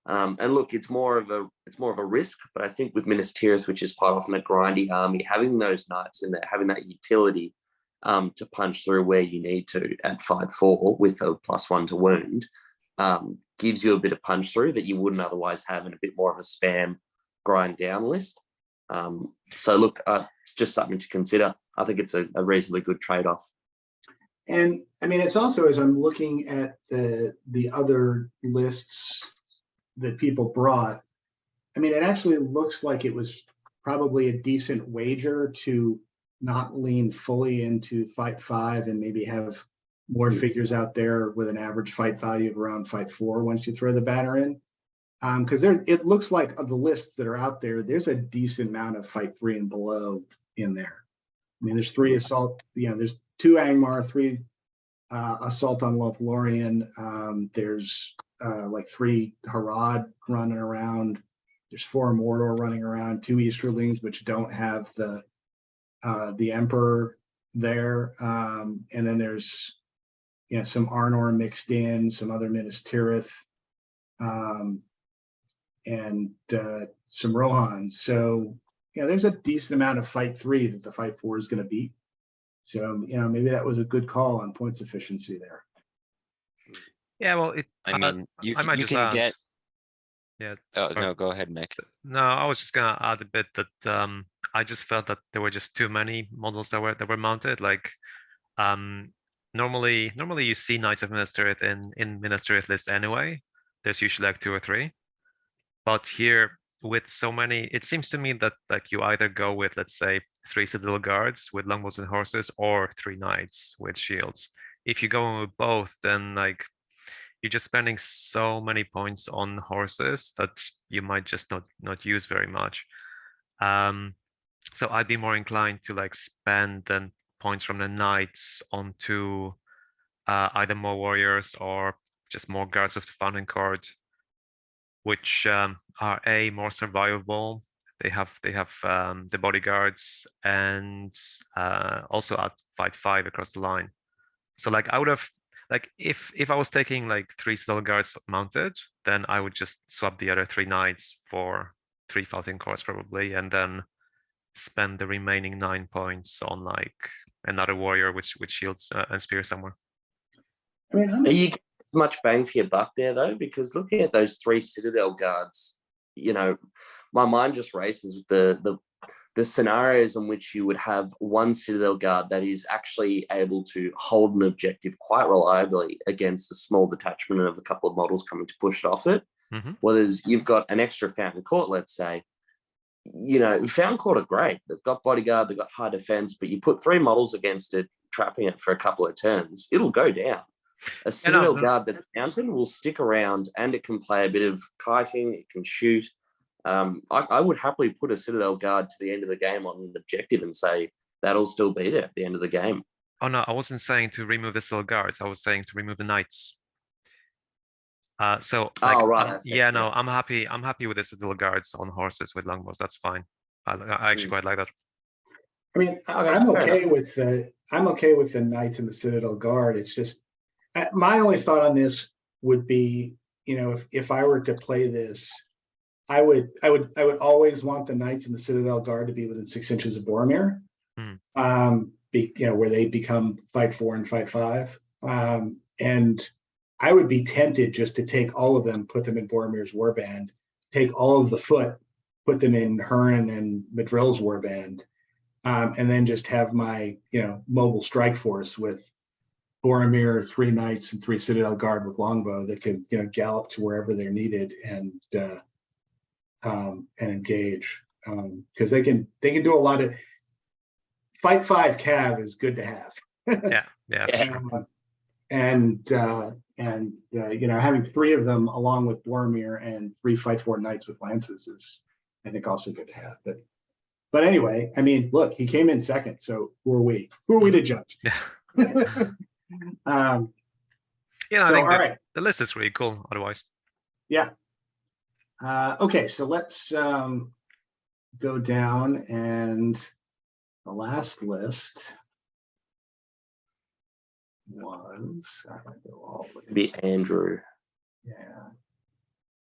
And look, it's more of a risk, but I think with Minas Tirith, which is quite often a grindy army, having those knights in there, having that utility to punch through where you need to at fight 4 with a +1 to wound, gives you a bit of punch through that you wouldn't otherwise have in a bit more of a spam grind down list. So look, it's just something to consider. I think it's a reasonably good trade-off. And I mean, it's also, as I'm looking at the other lists that people brought, I mean, it actually looks like it was probably a decent wager to not lean fully into fight 5 and maybe have more figures out there with an average fight value of around fight 4 once you throw the banner in. Because it looks like of the lists that are out there, there's a decent amount of fight 3 and below in there. I mean, there's 3 assault, you know, there's 2 Angmar, 3 assault on Lothlorien. There's like 3 Harad running around. There's 4 Mordor running around, 2 Easterlings, which don't have the Emperor there. And then there's, you know, some Arnor mixed in, some other Minas Tirith. And some Rohans. So, you know, there's a decent amount of fight 3 that the fight 4 is going to beat. So, you know, maybe that was a good call on points efficiency there. Yeah, well, I mean, you might can add, get. Yeah. Oh sorry. no, go ahead, Mick. No, I was just gonna add a bit that I just felt that there were just too many models that were mounted. Like, normally you see Knights of Minas Tirith in Minas Tirith list anyway. There's usually like 2 or 3. But here, with so many, it seems to me that like you either go with, let's say, 3 Citadel Guards with longbows and horses, or 3 Knights with shields. If you go with both, then like you're just spending so many points on horses that you might just not use very much. So I'd be more inclined to like spend then points from the Knights onto either more warriors or just more guards of the Founding Court, which are more survivable. They have the bodyguards, and also at fight 5 across the line. So like I would have, like if I was taking like 3 Citadel Guards mounted, then I would just swap the other 3 Knights for 3 Founding Courts probably, and then spend the remaining 9 points on like another warrior with shields and spears somewhere. I mean, Are you getting as much bang for your buck there though? Because looking at those 3 Citadel Guards, you know, my mind just races with the scenarios in which you would have 1 Citadel Guard that is actually able to hold an objective quite reliably against a small detachment of a couple of models coming to push it off it. Mm-hmm. Whereas you've got an extra Fountain Court, let's say, you know, Fountain Court are great. They've got bodyguard, they've got high defense, but you put 3 models against it, trapping it for a couple of turns, it'll go down. A Citadel Guard that's Fountain will stick around, and it can play a bit of kiting, it can shoot. I would happily put a Citadel Guard to the end of the game on an objective and say that'll still be there at the end of the game. Oh no, I wasn't saying to remove the Citadel Guards. I was saying to remove the Knights. So like, right. yeah, no, I'm happy with the Citadel Guards on horses with longbows. That's fine. I actually quite like that. I mean, I'm okay with the Knights and the Citadel Guard. It's just my only thought on this would be, you know, if I were to play this, I would always want the Knights and the Citadel Guard to be within 6 inches of Boromir, you know, where they become fight 4 and fight 5. And I would be tempted just to take all of them, put them in Boromir's warband, take all of the foot, put them in Hurin and Madril's warband, and then just have my, you know, mobile strike force with Boromir, 3 Knights and 3 Citadel Guard with longbow that could, you know, gallop to wherever they're needed and engage, because they can do a lot of fight 5 cav is good to have. yeah, for sure. having 3 of them along with Boromir and 3 fight for knights with lances is, I think, also good to have. But anyway, I mean, look, he came in second, so who are we? Who are we to judge? um, Yeah, I so think all right, the list is really cool. Otherwise, yeah. Okay, so let's go down, and the last list was Be Andrew. Yeah.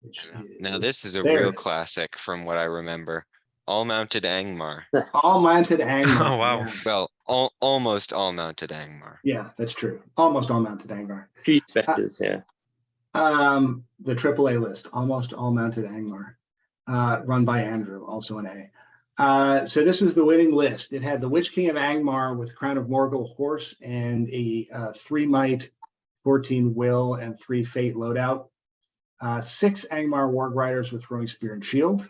Which Now this is a there real it is. classic from what I remember. All mounted Angmar. All mounted Angmar. Oh, wow. Yeah. Well, almost all mounted Angmar. Yeah, that's true. Almost all mounted Angmar. Few specters, yeah. The AAA list, almost all mounted Angmar, run by Andrew, also an A. So this was the winning list. It had the Witch King of Angmar with Crown of Morgul horse and a 3 might, 14 will, and 3 fate loadout. 6 Angmar Warg Riders with throwing spear and shield.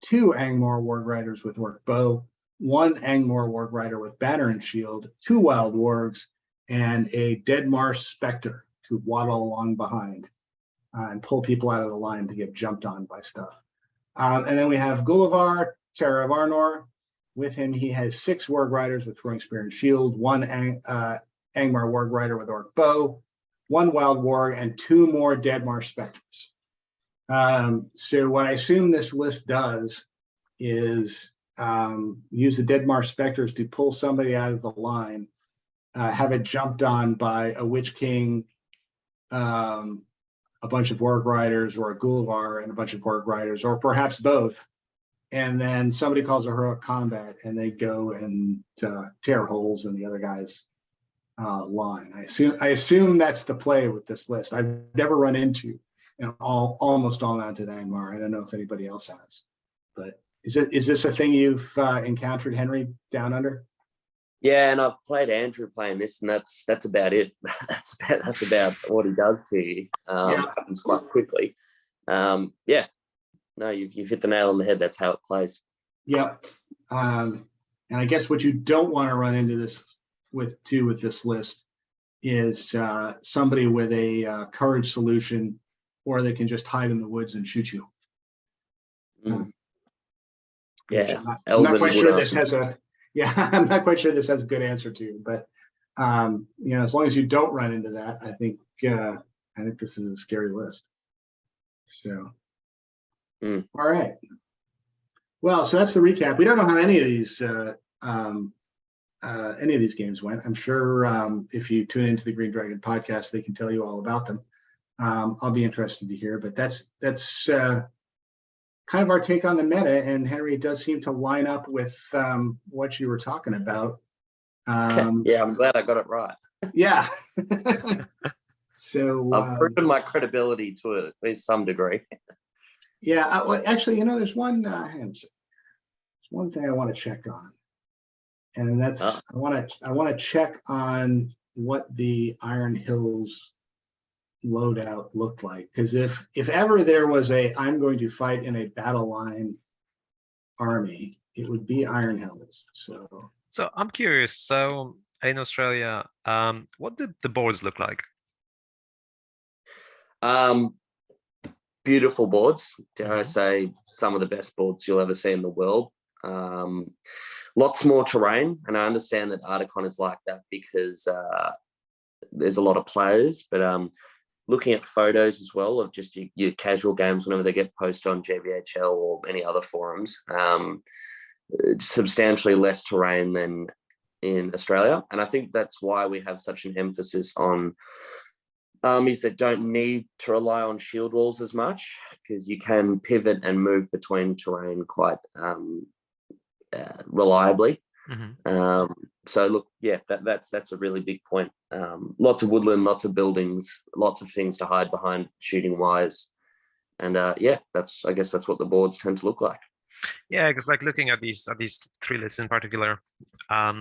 2 Angmar Warg Riders with orc bow. 1 Angmar Warg Rider with banner and shield. 2 Wild Wargs, and a Dead Marsh Spectre to waddle along behind and pull people out of the line to get jumped on by stuff. And then we have Gulliver Taravarnor. With him, he has 6 Warg Riders with throwing spear and shield, 1 Angmar Warg Rider with orc bow, 1 Wild Warg, and 2 more Dead Marsh Spectres. So what I assume this list does is use the Dead Marsh Spectres to pull somebody out of the line, have it jumped on by a Witch King, a bunch of Warg Riders, or a Gulliver and a bunch of Warg Riders, or perhaps both. And then somebody calls a heroic combat and they go and tear holes in the other guy's line. I assume that's the play with this list. I've never run into almost all mounted Angmar. I don't know if anybody else has, but is this a thing you've encountered, Henry, down under? Yeah, and I've played Andrew playing this, and that's about it. that's about what he does to you. Happens quite quickly. Yeah, no, you've hit the nail on the head. That's how it plays. Yeah, and I guess what you don't want to run into this with this list is somebody with a courage solution, or they can just hide in the woods and shoot you. Yeah, I'm not quite sure this has a. Yeah, I'm not quite sure this has a good answer to, but as long as you don't run into that, I think this is a scary list. So, all right. Well, so that's the recap. We don't know how any of these games went. I'm sure if you tune into the Green Dragon podcast, they can tell you all about them. I'll be interested to hear, but that's kind of our take on the meta, and Henry does seem to line up with what you were talking about. Yeah, I'm glad I got it right. Yeah. So I've proven my credibility to at least some degree. Yeah, well, actually, there's one. There's one thing I want to check on, and that's I want to check on what the Iron Hills loadout looked like, because if ever there was I'm going to fight in a battle line army, it would be Iron Hills. So I'm curious. So in Australia, what did the boards look like? Beautiful boards. Dare I say, some of the best boards you'll ever see in the world. Lots more terrain, and I understand that Articon is like that because there's a lot of players, but looking at photos as well of just your casual games whenever they get posted on JBHL or any other forums, substantially less terrain than in Australia. And I think that's why we have such an emphasis on armies that don't need to rely on shield walls as much, because you can pivot and move between terrain quite reliably. So look, yeah, that's a really big point. Lots of woodland, lots of buildings, lots of things to hide behind shooting wise, and I guess that's what the boards tend to look like. Yeah, because like looking at these 3 lists in particular, I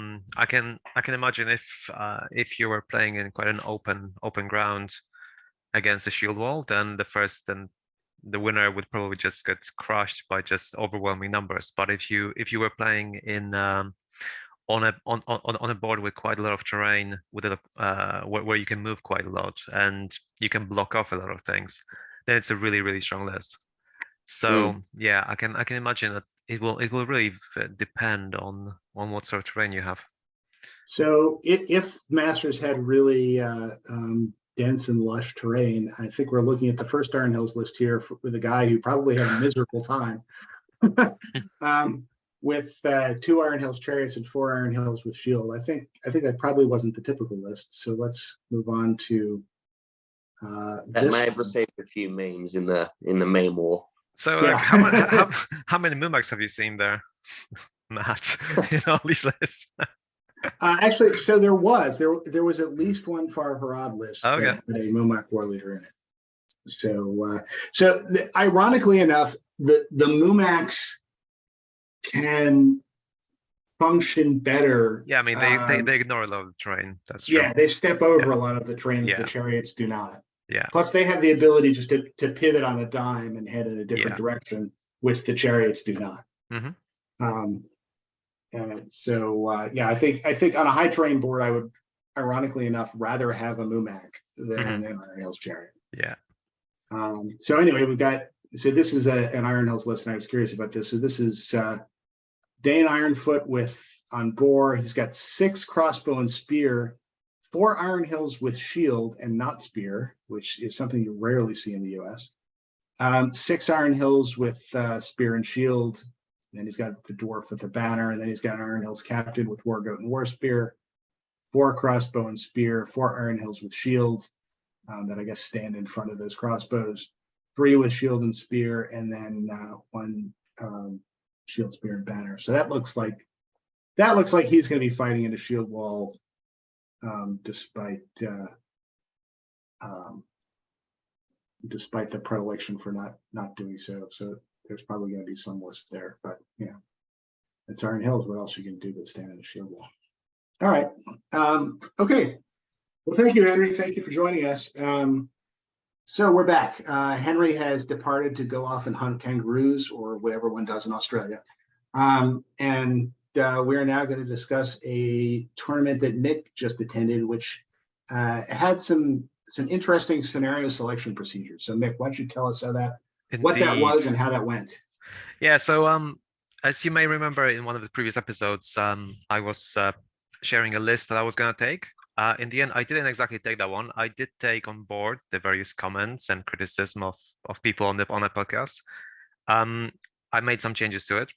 can imagine if you were playing in quite an open ground against a shield wall, then the winner would probably just get crushed by just overwhelming numbers. But if you were playing in on a board with quite a lot of terrain, with where you can move quite a lot and you can block off a lot of things, then it's a really strong list. So yeah, I can imagine that it will really depend on what sort of terrain you have. So if Masters had really dense and lush terrain, I think we're looking at the first Iron Hills list here with a guy who probably had a miserable time. With 2 Iron Hills Chariots and 4 Iron Hills with Shield. I think that probably wasn't the typical list. So let's move on to That may have received a few memes in the meme war. So Yeah. how many Mumax have you seen there, Matt, in all these lists? Actually, so there was at least one Far Harad list that Okay. had a Mumak war leader in it. So ironically enough, the Mumaks can function better. Yeah, I mean they ignore a lot of the terrain. That's true. Yeah, they step over a lot of the terrain that the chariots do not. Yeah. Plus, they have the ability just to pivot on a dime and head in a different direction, which the chariots do not. And so I think on a high terrain board, I would, ironically enough, rather have a Mumak than an Iron Hills chariot. Yeah. So anyway, this is an Iron Hills list, and I was curious about this. So this is Dane Ironfoot on boar. He's got 6 crossbow and spear, 4 Iron Hills with shield and not spear, which is something you rarely see in the US. 6 Iron Hills with spear and shield. And then he's got the dwarf with the banner, and then he's got an Iron Hills captain with war goat and war spear, 4 crossbow and spear, 4 Iron Hills with shield that I guess stand in front of those crossbows, 3 with shield and spear, and then 1 shield, spear, and banner. So that looks like he's going to be fighting in a shield wall, despite the predilection for not doing so. So there's probably going to be some list there, but it's Iron Hills. What else are you going to do but stand in a shield wall? All right. Okay. Well, thank you, Henry. Thank you for joining us. So we're back. Henry has departed to go off and hunt kangaroos or whatever one does in Australia. And we are now going to discuss a tournament that Nick just attended, which had some interesting scenario selection procedures. So Mick, why don't you tell us what that was and how that went? Yeah, so as you may remember in one of the previous episodes, I was sharing a list that I was going to take. In the end, I didn't exactly take that one. I did take on board the various comments and criticism of people on the podcast. I made some changes to it.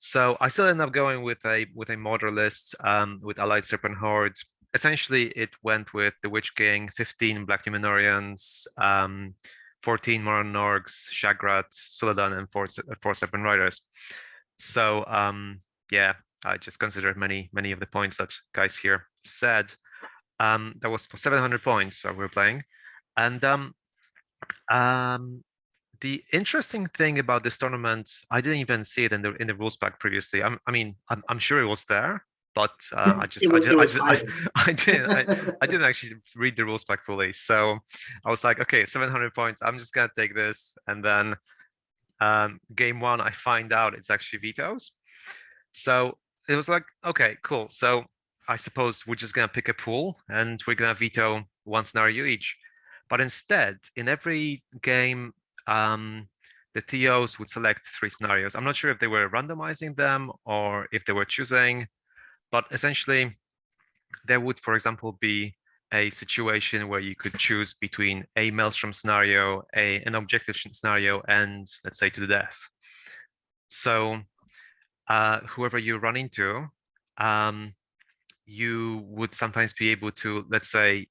So I still ended up going with a modder list with Allied Serpent Horde. Essentially, it went with the Witch King, 15 Black Numenorians, 14 Moran Norgs, Shagrat, Suladan, and 4 Serpent Riders. So yeah, I just considered many of the points that guys here said. That was for 700 points that we were playing, and the interesting thing about this tournament, I didn't even see it in the rules pack previously. I'm sure it was there, but I didn't actually read the rules pack fully. So I was like, okay, 700 points. I'm just gonna take this, and then game 1, I find out it's actually vetoes. So it was like, okay, cool. So I suppose we're just gonna pick a pool and we're gonna veto 1 scenario each. But instead, in every game, the TOs would select 3 scenarios. I'm not sure if they were randomizing them or if they were choosing, but essentially there would, for example, be a situation where you could choose between a Maelstrom scenario, an objective scenario, and let's say to the death. So whoever you run into, you would sometimes be able to, let's say,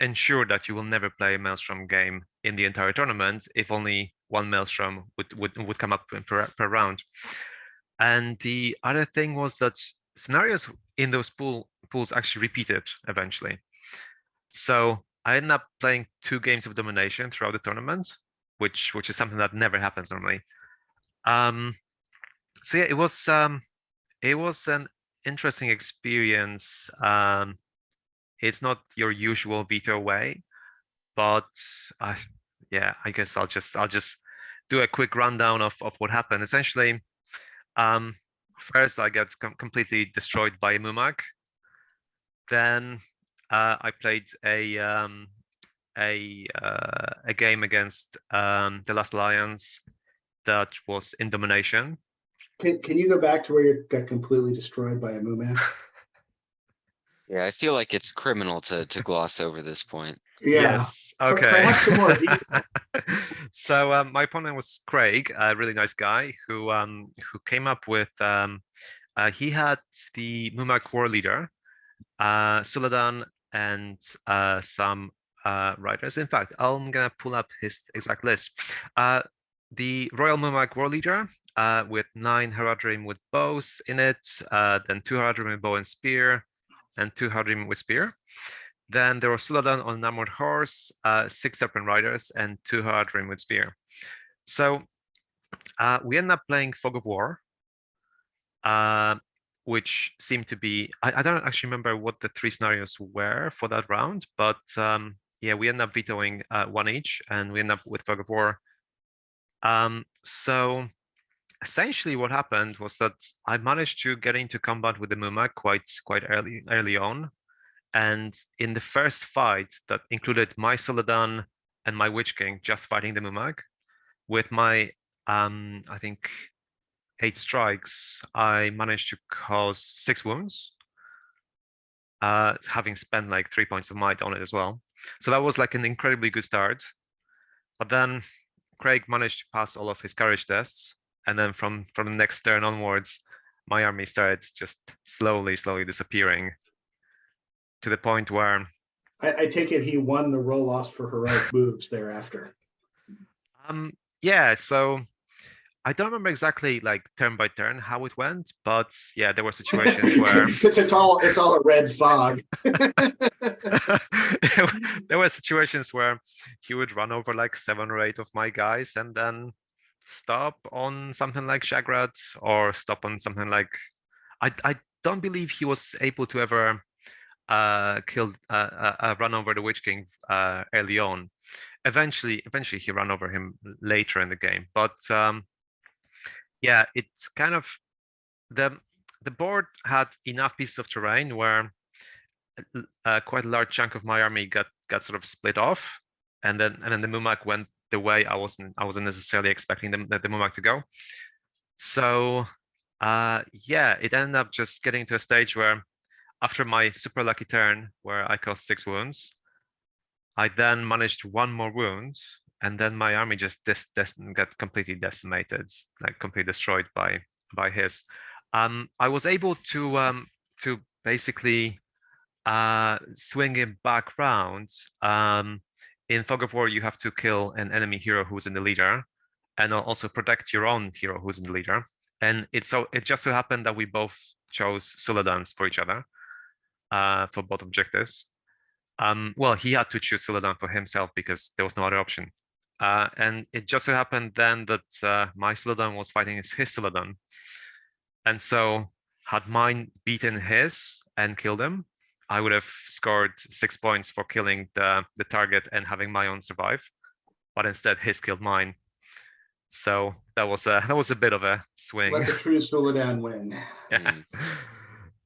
ensure that you will never play a Maelstrom game in the entire tournament if only 1 Maelstrom would come up per round. And the other thing was that scenarios in those pools actually repeated eventually. So I ended up playing 2 games of domination throughout the tournament, which is something that never happens normally. So yeah, it was an interesting experience. It's not your usual veto way, but I guess I'll just do a quick rundown of what happened. Essentially, First, I get completely destroyed by a Mumak. Then I played a game against the Last Alliance that was in domination. Can you go back to where you got completely destroyed by a Mumak? Yeah, I feel like it's criminal to gloss over this point. Yeah. Yes. Okay. Perhaps some more detail. So my opponent was Craig, a really nice guy who came up with he had the Mumak war leader, Suladan, and some writers. In fact, I'm gonna pull up his exact list. The Royal Mumak war leader with 9 Haradrim with bows in it, then 2 Haradrim with bow and spear, and 2 Haradrim with spear. Then there was Suladan on an armored horse, 6 serpent riders, and 2 Haradrim with spear. So we ended up playing Fog of War, which seemed to be, I don't actually remember what the 3 scenarios were for that round, but yeah, we ended up vetoing 1 each, and we ended up with Fog of War. So essentially what happened was that I managed to get into combat with the Mumak quite early on. And in the first fight that included my Suladan and my Witch King just fighting the Mumak, with my I think 8 strikes, I managed to cause 6 wounds, having spent like 3 points of might on it as well. So that was like an incredibly good start. But then Craig managed to pass all of his courage tests, and then from the next turn onwards, my army started just slowly disappearing, to the point where I take it he won the roll-offs for heroic moves thereafter. Yeah, so I don't remember exactly like turn by turn how it went, but yeah, there were situations where because it's all a red fog. There were situations where he would run over like 7 or 8 of my guys and then stop on something like Shagrat, or stop on something like, I don't believe he was able to ever run over the Witch King early on. Eventually he ran over him later in the game, but yeah, it's kind of the board had enough pieces of terrain where quite a large chunk of my army got sort of split off, and then the Mumak went the way I wasn't necessarily expecting the Mumak to go. So yeah, it ended up just getting to a stage where after my super lucky turn where I caused 6 wounds, I then managed 1 more wound, and then my army just got completely decimated, like completely destroyed by his. I was able to basically swing it back round. In Fog of War, you have to kill an enemy hero who's in the leader, and also protect your own hero who's in the leader. And it just so happened that we both chose Suladans for each other, for both objectives. Well, he had to choose Suladan for himself because there was no other option. And it just so happened then that my Suladan was fighting his Suladan. And so had mine beaten his and killed him, I would have scored 6 points for killing the target and having my own survive. But instead his killed mine. So that was a bit of a swing. Let the true Suladan win. Yeah.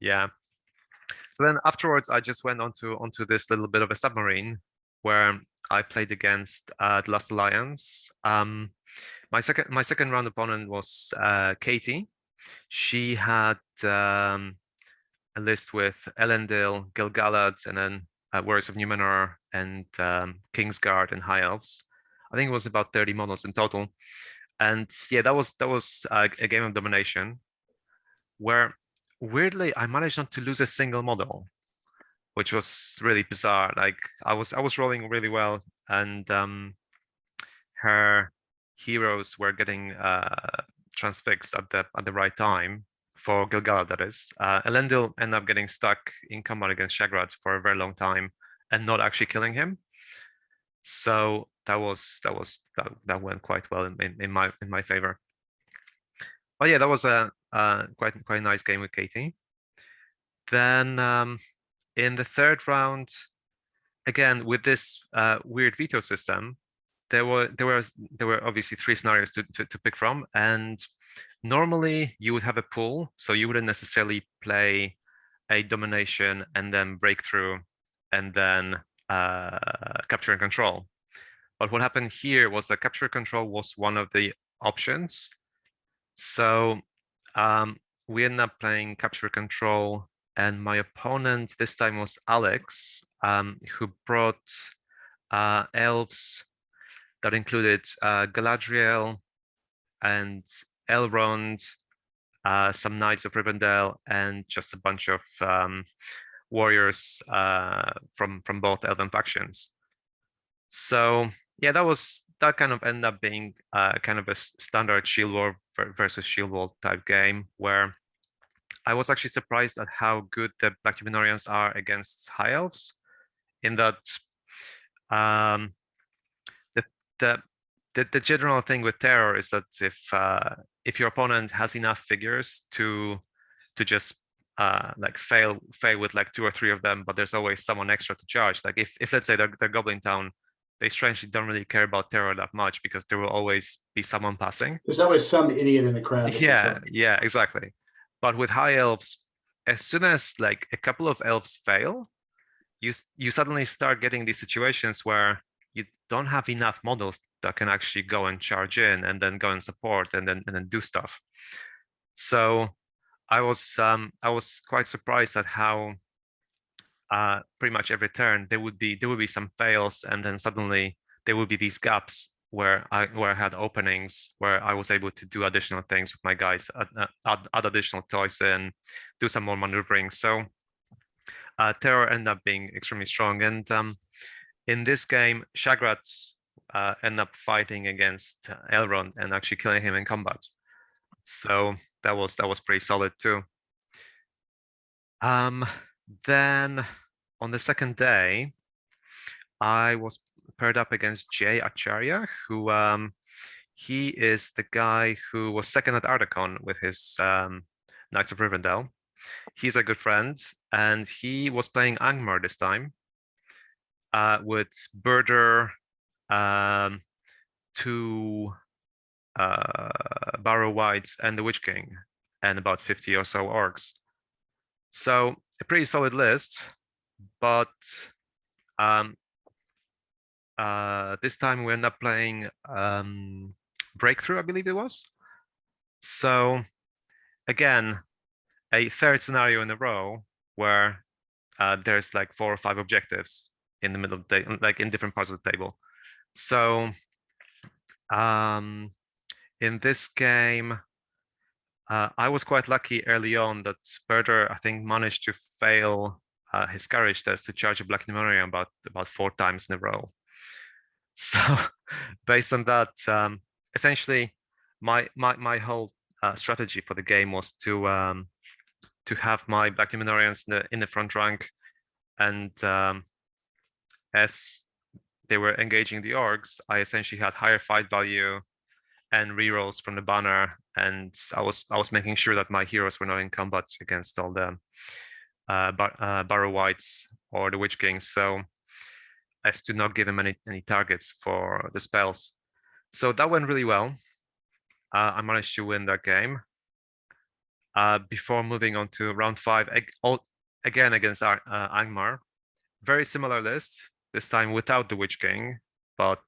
Yeah. So then afterwards, I just went onto this little bit of a submarine where I played against the Last Alliance. My second round opponent was Katie. She had a list with Elendil, Gil-galad, and then Warriors of Numenor and Kingsguard and High Elves. I think it was about 30 models in total. And yeah, that was a game of domination where weirdly I managed not to lose a single model, which was really bizarre. Like I was rolling really well, and her heroes were getting transfixed at the right time for Gil-galad, that is. Elendil ended up getting stuck in combat against Shagrat for a very long time and not actually killing him. So that went quite well in my favor. But yeah, that was a quite nice game with Katie. Then in the third round, again with this weird veto system, there were obviously 3 scenarios to pick from, and Normally, you would have a pool, so you wouldn't necessarily play a domination and then breakthrough and then capture and control. But what happened here was that capture and control was one of the options. So we ended up playing capture control, and my opponent this time was Alex, who brought elves that included Galadriel and Elrond, some Knights of Rivendell, and just a bunch of warriors from both elven factions. So yeah, that kind of ended up being kind of a standard Shield War versus Shield Wall type game, where I was actually surprised at how good the Black Numenorians are against High Elves, in that the general thing with terror is that if your opponent has enough figures to just like fail with like 2 or 3 of them, but there's always someone extra to charge. Like if let's say they're Goblin Town, they strangely don't really care about terror that much because there will always be someone passing. There's always some idiot in the crowd. Yeah, exactly. But with High Elves, as soon as like a couple of elves fail, you suddenly start getting these situations where you don't have enough models that can actually go and charge in and then go and support and then do stuff. So I was quite surprised at how pretty much every turn there would be some fails, and then suddenly there would be these gaps where I had openings where I was able to do additional things with my guys, add additional toys and do some more maneuvering. So terror ended up being extremely strong, and in this game, Shagrat ended up fighting against Elrond and actually killing him in combat. So that was pretty solid too. Then on the second day, I was paired up against Jay Acharya, who he is the guy who was second at Ardacon with his Knights of Rivendell. He's a good friend, and he was playing Angmar this time with Birder, 2 Barrow Whites, and the Witch King, and about 50 or so orcs. So a pretty solid list, but this time we end up playing Breakthrough, I believe it was. So again, a third scenario in a row where there's like 4 or 5 objectives in the middle of the day, like in different parts of the table. So in this game, I was quite lucky early on that Birder, I think, managed to fail his courage test to charge a Black Numenorian about 4 times in a row. So based on that, essentially my whole strategy for the game was to have my Black Numenorians in the front rank, and as they were engaging the orcs, I essentially had higher fight value and rerolls from the banner, and I was making sure that my heroes were not in combat against all the Barrow Whites or the Witch Kings, so as to not give them any targets for the spells. So that went really well. I managed to win that game. Before moving on to round 5, again against Angmar, very similar list, this time without the Witch King, but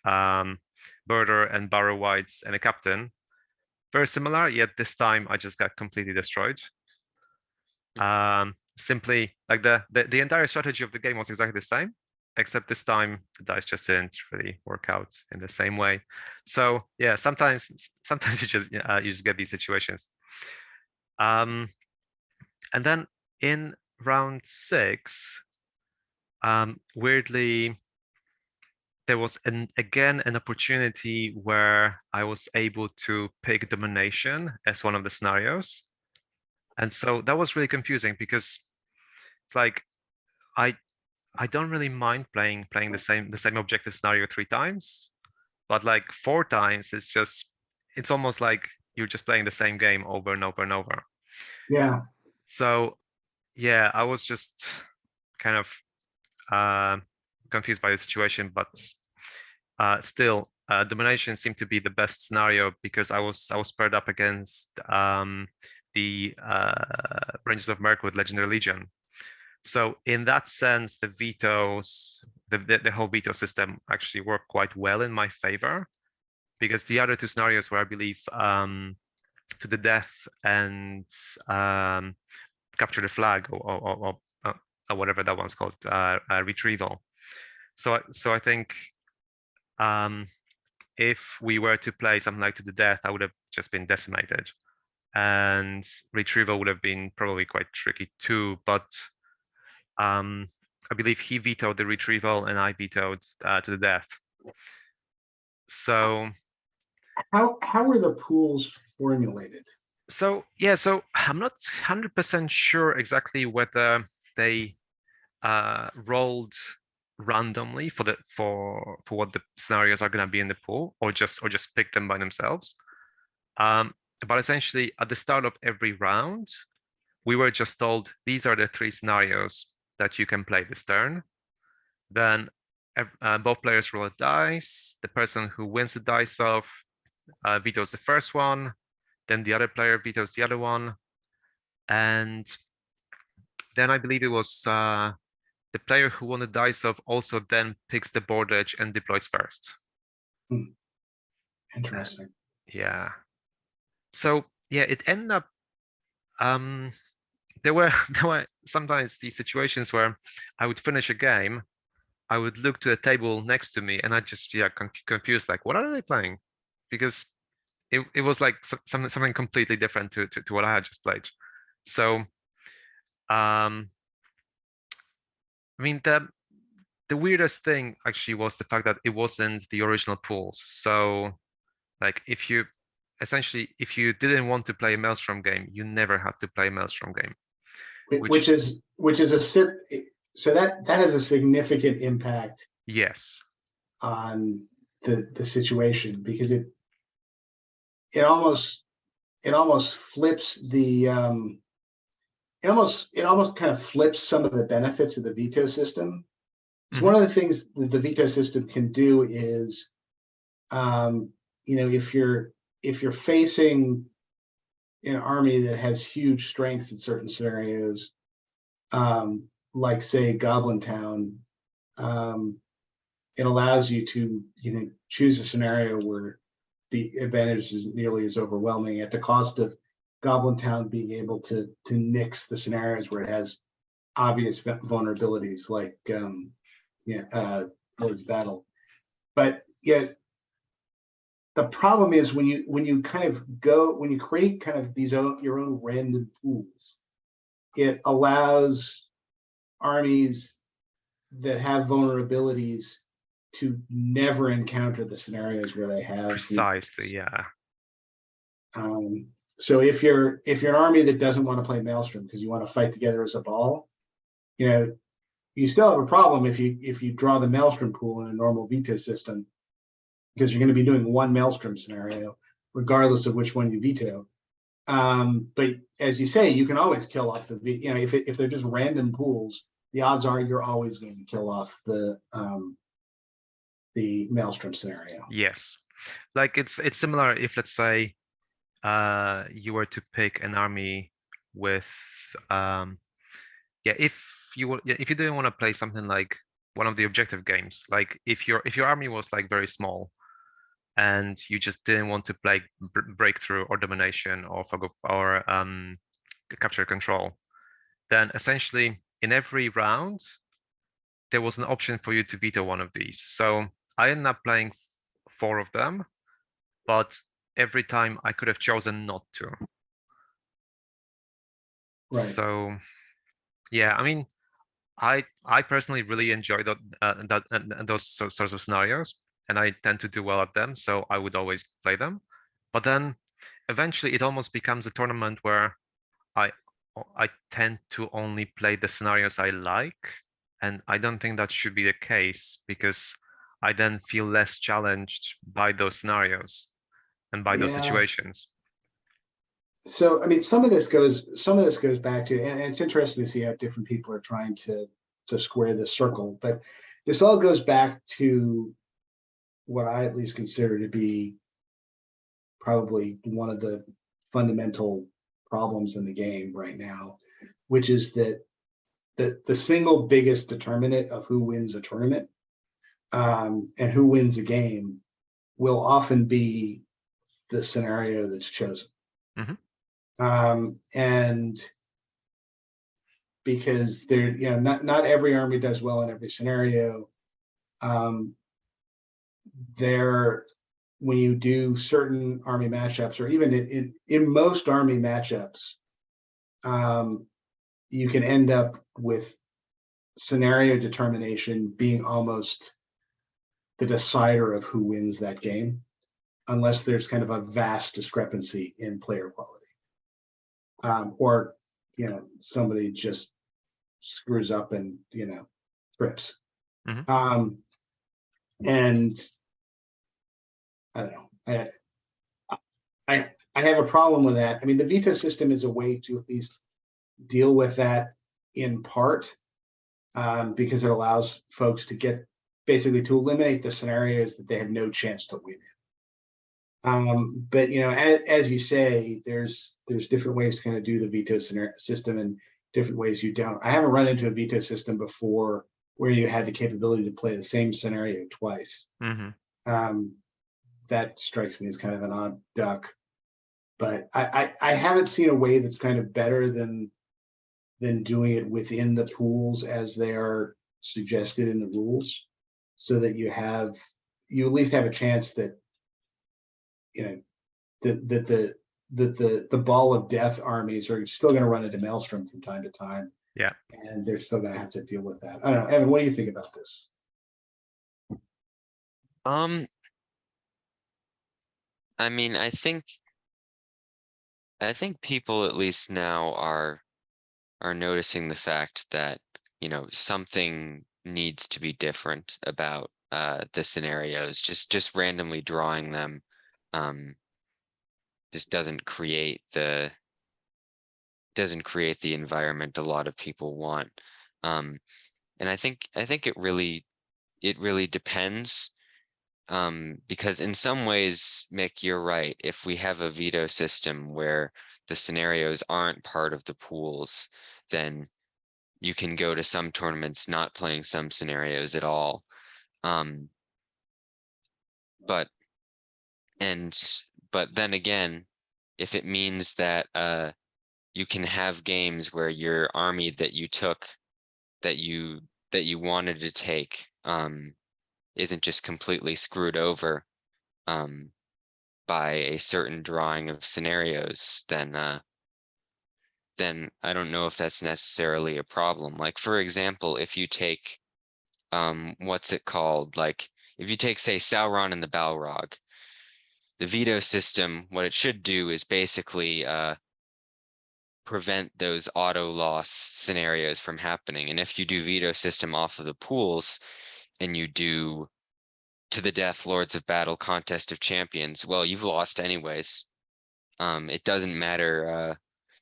Birder and Barrow Whites and a captain. Very similar, yet this time I just got completely destroyed. Simply like the entire strategy of the game was exactly the same, except this time the dice just didn't really work out in the same way. So yeah, sometimes you just get these situations. And then in round 6, weirdly, there was again an opportunity where I was able to pick domination as one of the scenarios. And so that was really confusing because it's like I don't really mind playing the same objective scenario 3 times, but like 4 times it's almost like you're just playing the same game over and over and over. Yeah. So yeah, I was just kind of confused by the situation, but still domination seemed to be the best scenario because I was paired up against the Rangers of Merc with Legendary Legion. So in that sense, the vetoes, the whole veto system actually worked quite well in my favor, because the other two scenarios were, I believe, to the death and capture the flag, or whatever that one's called, retrieval. So I think if we were to play something like to the death, I would have just been decimated, and retrieval would have been probably quite tricky too. But I believe he vetoed the retrieval and I vetoed to the death. So how were the pools formulated? so yeah, so I'm not 100% sure exactly whether they rolled randomly for what the scenarios are going to be in the pool, or just pick them by themselves. But essentially, at the start of every round, we were just told these are the 3 scenarios that you can play this turn. Then both players roll a dice. The person who wins the dice off vetoes the first one. Then the other player vetoes the other one. And then I believe it was the player who won the dice off also then picks the board edge and deploys first. Interesting. Yeah. So yeah, it ended up there were sometimes these situations where I would finish a game, I would look to the table next to me, and I'd just be confused, like, what are they playing? Because it was like something completely different to what I had just played. So I mean, the weirdest thing actually was the fact that it wasn't the original pools. So like if you didn't want to play a Maelstrom game, you never had to play a Maelstrom game. Which is so that has a significant impact, yes, on the situation, because it almost flips the it almost kind of flips some of the benefits of the veto system. So one of the things that the veto system can do is, if you're facing an army that has huge strengths in certain scenarios, like say Goblin Town, it allows you to choose a scenario where the advantage is nearly as overwhelming, at the cost of Goblin Town being able to nix the scenarios where it has obvious vulnerabilities, like towards battle. But yet the problem is when you create kind of your own random pools, it allows armies that have vulnerabilities to never encounter the scenarios where they have precisely, yeah. So if you're an army that doesn't want to play Maelstrom because you want to fight together as a ball, you still have a problem if you draw the Maelstrom pool in a normal veto system, because you're going to be doing one Maelstrom scenario regardless of which one you veto. But as you say, you can always kill off the if they're just random pools, the odds are you're always going to kill off the Maelstrom scenario. Yes, like it's similar if, let's say, you were to pick an army with if you didn't want to play something like one of the objective games, like if your army was like very small and you just didn't want to play breakthrough or domination or capture control, then essentially in every round there was an option for you to veto one of these. So I ended up playing 4 of them, but every time I could have chosen not to. Right. So yeah, I mean, I personally really enjoy those sorts of scenarios, and I tend to do well at them, so I would always play them. But then eventually it almost becomes a tournament where I tend to only play the scenarios I like, and I don't think that should be the case, because I then feel less challenged by those scenarios and by those situations. So I mean, some of this goes back to, and it's interesting to see how different people are trying to square this circle, but this all goes back to what I at least consider to be probably one of the fundamental problems in the game right now, which is that the single biggest determinant of who wins a tournament and who wins a game will often be the scenario that's chosen. And because there, not every army does well in every scenario. There, when you do certain army matchups, or even in most army matchups, you can end up with scenario determination being almost the decider of who wins that game, unless there's kind of a vast discrepancy in player quality, or somebody just screws up and trips. And I don't know. I have a problem with that. I mean, the veto system is a way to at least deal with that in part, because it allows folks to get basically to eliminate the scenarios that they have no chance to win in. But as you say, there's different ways to kind of do the veto system and different ways you don't. I haven't run into a veto system before where you had the capability to play the same scenario twice. That strikes me as kind of an odd duck. But I haven't seen a way that's kind of better than doing it within the pools as they are suggested in the rules, so that you at least have a chance that that the ball of death armies are still going to run into Maelstrom from time to time. Yeah, and they're still going to have to deal with that. I don't know, Evan, what do you think about this? I mean, I think people at least now are noticing the fact that, something needs to be different about the scenarios. Just randomly drawing them just doesn't create the environment a lot of people want. And I think it really depends. Because in some ways, Mick, you're right. If we have a veto system where the scenarios aren't part of the pools, then you can go to some tournaments not playing some scenarios at all. But then again, if it means that you can have games where your army that you took, that you wanted to take, isn't just completely screwed over by a certain drawing of scenarios, then I don't know if that's necessarily a problem. Like, for example, if you take what's it called? Like, if you take, say, Sauron and the Balrog, the veto system, what it should do is basically prevent those auto loss scenarios from happening. And if you do veto system off of the pools and you do to the death Lords of Battle Contest of Champions, well, you've lost anyways. It doesn't matter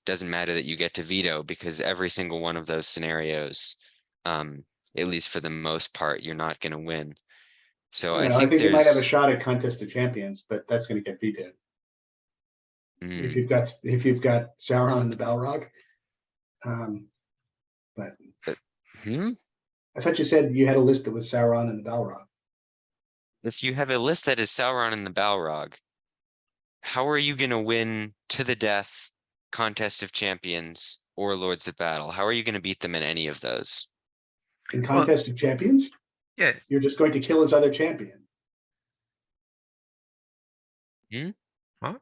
that you get to veto, because every single one of those scenarios, at least for the most part, you're not going to win. So I think you might have a shot at Contest of Champions, but that's going to get vetoed. If you've got Sauron and the Balrog. But I thought you said you had a list that was Sauron and the Balrog. If you have a list that is Sauron and the Balrog, how are you going to win to the death Contest of Champions or Lords of Battle? How are you going to beat them in any of those? In Contest of Champions? Yeah. You're just going to kill his other champion. What?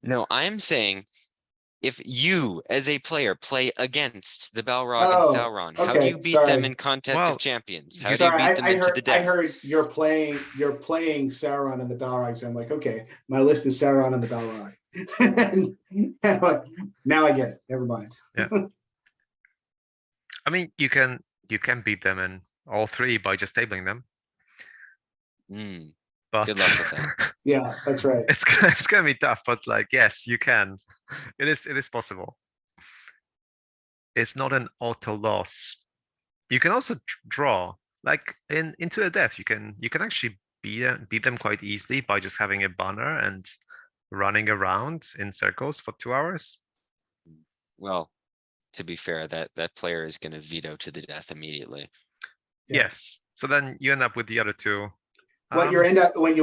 No, I'm saying if you, as a player, play against the Balrog and Sauron, how do you beat them in Contest of Champions? How do you beat them into the death? I heard you're playing Sauron and the Balrog, so I'm like, okay, my list is Sauron and the Balrog. Now I get it. Never mind. Yeah. I mean, you can beat them in all three by just tabling them. But good luck with that. Yeah, that's right. It's gonna be tough, but like, yes, you can. It is possible. It's not an auto loss. You can also draw, like into the death. You can actually beat them quite easily by just having a banner and running around in circles for 2 hours. Well, to be fair, that player is going to veto to the death immediately. Yeah. Yes. So then you end up with the other two. What you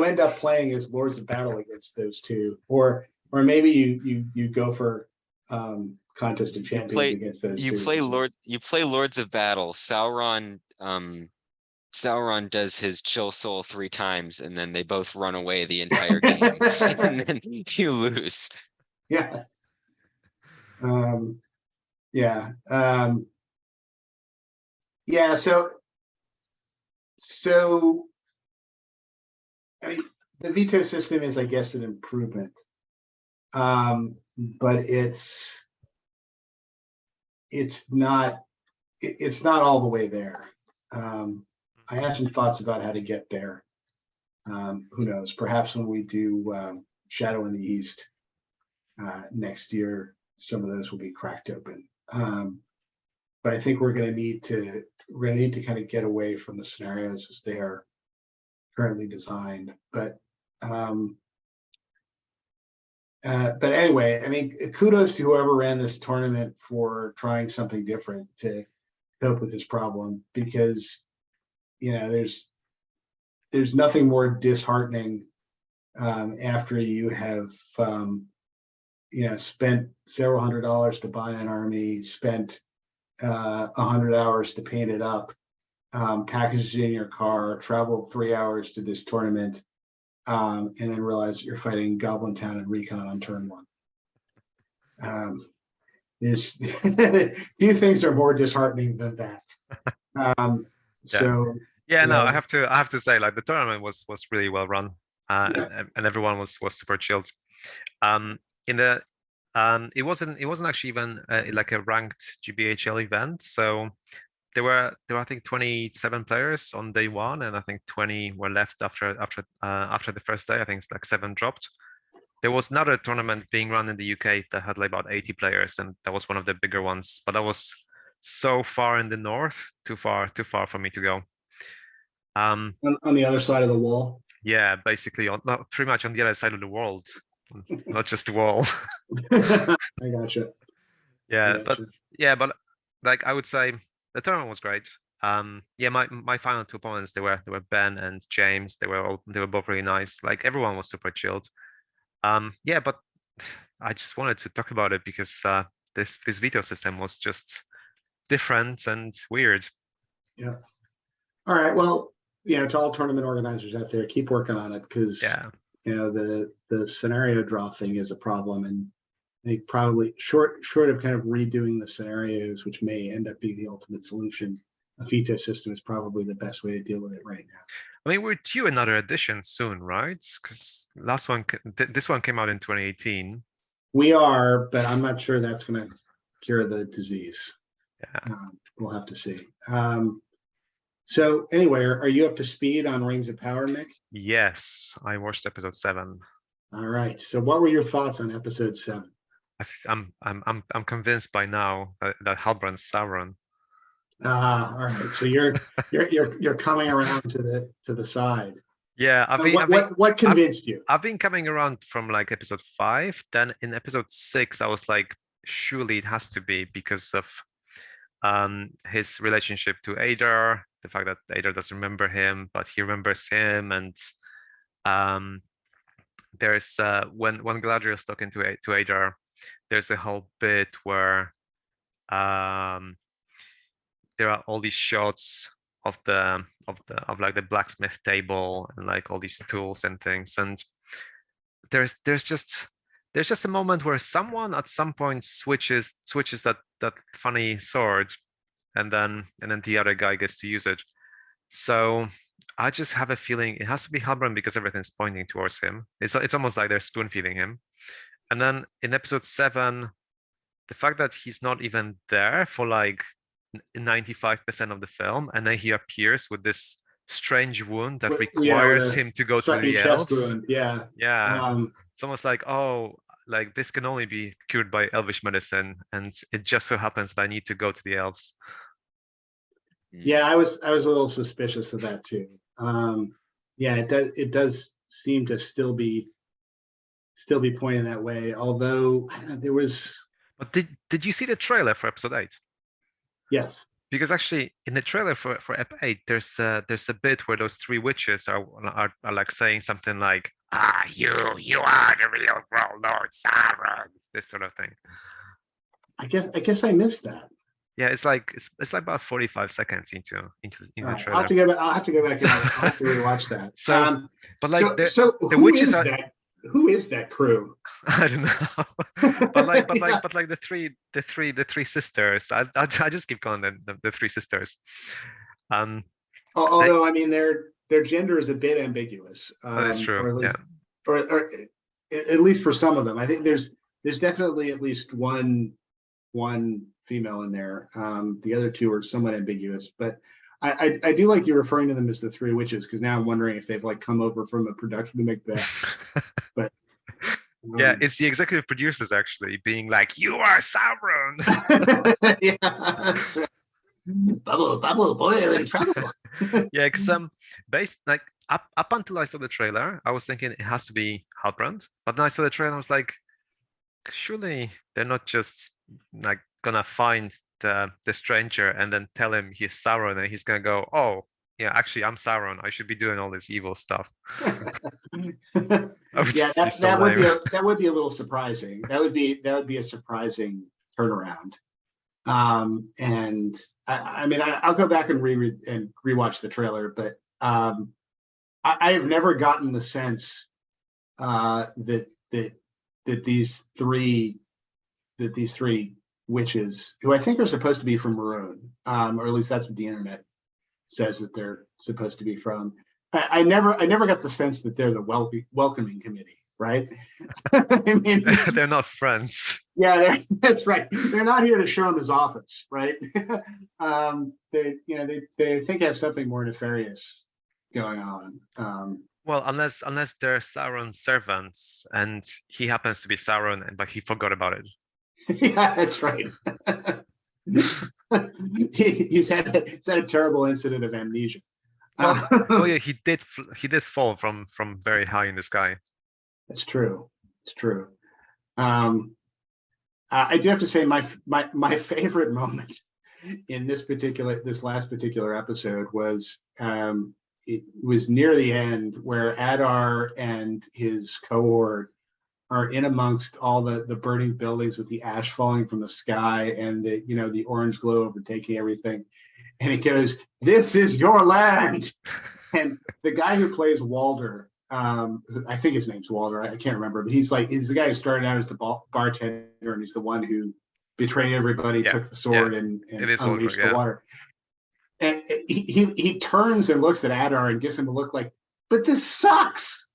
end up playing is Lords of Battle against those two, or maybe you go for Contest of Champions against those You two. play Lords of Battle. Sauron does his chill soul 3 times, and then they both run away the entire game, and then you lose. Yeah. Yeah. Yeah. So, I mean, the veto system is, I guess, an improvement, but it's not all the way there. I have some thoughts about how to get there. Who knows? Perhaps when we do Shadow in the East next year, some of those will be cracked open. But I think we're going to need to kind of get away from the scenarios as they are currently designed. But anyway, I mean, kudos to whoever ran this tournament for trying something different to cope with this problem, because there's nothing more disheartening after you have spent several $100s to buy an army, spent 100 hours to paint it up, packaged it in your car, traveled 3 hours to this tournament, and then realize that you're fighting Goblin Town and Recon on turn 1. There's few things are more disheartening than that. So no, I have to say, like, the tournament was really well run, and everyone was super chilled. It wasn't actually even like a ranked GBHL event, so there were I think 27 players on day 1, and I think 20 were left after the first day. I think it's like 7 dropped. There was another tournament being run in the UK that had like about 80 players, and that was one of the bigger ones, but that was so far in the north, too far for me to go. On the other side of the wall. Yeah, basically pretty much on the other side of the world, not just the wall. I gotcha. Yeah, but like, I would say the tournament was great. My final 2 opponents, they were Ben and James. They were both really nice. Like, everyone was super chilled. But I just wanted to talk about it because this veto system was just different and weird. Yeah. All right. Well, to all tournament organizers out there, keep working on it, because the scenario draw thing is a problem, and I think probably short of kind of redoing the scenarios, which may end up being the ultimate solution, a veto system is probably the best way to deal with it right now. I mean, we're due another edition soon, right? Because this one came out in 2018. We are, but I'm not sure that's going to cure the disease. Yeah. We'll have to see. So anyway, are you up to speed on Rings of Power, Nick? Yes, I watched episode 7. All right. So what were your thoughts on episode 7? I'm convinced by now that Halbrand's Sauron. All right. So you're coming around to the side. Yeah, what convinced you? I've been coming around from like episode 5. Then in episode 6, I was like, surely it has to be because of his relationship to Adar, the fact that Adar doesn't remember him, but he remembers him, and there's when Galadriel is talking to Adar, there's a whole bit where there are all these shots of like the blacksmith table and like all these tools and things, and there's just a moment where someone at some point switches that funny sword, and then the other guy gets to use it. So I just have a feeling it has to be Halbrand because everything's pointing towards him. It's almost like they're spoon feeding him. And then in episode 7, the fact that he's not even there for like 95% of the film, and then he appears with this strange wound that requires him to go to the elves. Wound. Yeah. It's almost like, oh, like this can only be cured by elvish medicine, and it just so happens that I need to go to the elves. Yeah, I was a little suspicious of that too. Yeah, it does seem to still be pointing that way. Although I don't know, there was But did you see the trailer for episode 8? yes. Because actually, in the trailer for Ep 8, there's a bit where those three witches are like saying something like, "Ah, you are the real world Lord Sauron," this sort of thing. I guess I missed that. Yeah, it's like about 45 seconds into All the right, trailer. I'll have to go back and I'll have to rewatch that. So, but like so the who witches is are. that? Who is that crew? I don't know, but like Yeah. the three sisters. I just keep calling them the three sisters. They, Although I mean their gender is a bit ambiguous, that is true. or at Yeah. least, or at least for some of them. I think there's definitely at least one female in there. The other two are somewhat ambiguous, but I do like you referring to them as the three witches, because now I'm wondering if they've like come over from a production to Macbeth. But Yeah, it's the executive producers actually being like, "You are Sauron." yeah, that's right. Bubble, boy, in trouble. Yeah, because based like up until I saw the trailer, I was thinking it has to be Halbrand, but then I saw the trailer, I was like, surely they're not just like gonna find the stranger and then tell him he's Sauron and he's gonna go, "Oh, yeah, actually I'm Sauron. I should be doing all this evil stuff." Yeah, that would be a little surprising. That would be a surprising turnaround. And I mean, I'll go back and rewatch the trailer, but I have never gotten the sense that these three witches, who I think are supposed to be from Maroon, or at least that's what the internet says that they're supposed to be from. I never got the sense that they're the welcoming committee, right? I mean, they're not friends. Yeah, that's right. They're not here to show him his office, right? They think they have something more nefarious going on. Well, unless they're Sauron's servants and he happens to be Sauron, but he forgot about it. Yeah, that's right. He's had a terrible incident of amnesia. Oh yeah, he did fall from very high in the sky. That's true. It's true. I do have to say my favorite moment in this last particular episode was it was near the end, where Adar and his cohort are in amongst all the burning buildings with the ash falling from the sky and the orange glow overtaking everything. And it goes, "This is your land." And the guy who plays Walder, I think his name's Walder, I can't remember, but he's the guy who started out as the bartender, and he's the one who betrayed everybody, took the sword, and unleashed the water. And he turns and looks at Adar and gives him a look like, "But this sucks."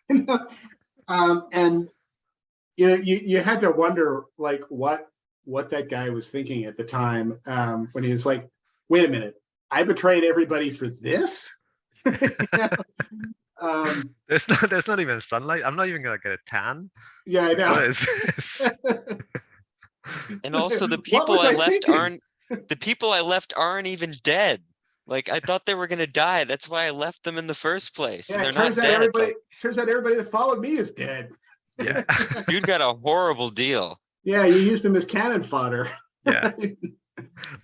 And you had to wonder like what that guy was thinking at the time, when he was like, "Wait a minute, I betrayed everybody for this?" There's not even sunlight. I'm not even gonna get a tan. Yeah, I know. What is this? And also the people I left aren't even dead. Like, I thought they were gonna die. That's why I left them in the first place. Yeah, and they're not dead. Turns out everybody that followed me is dead. Yeah. Dude got a horrible deal. Yeah, you used him as cannon fodder. Yeah.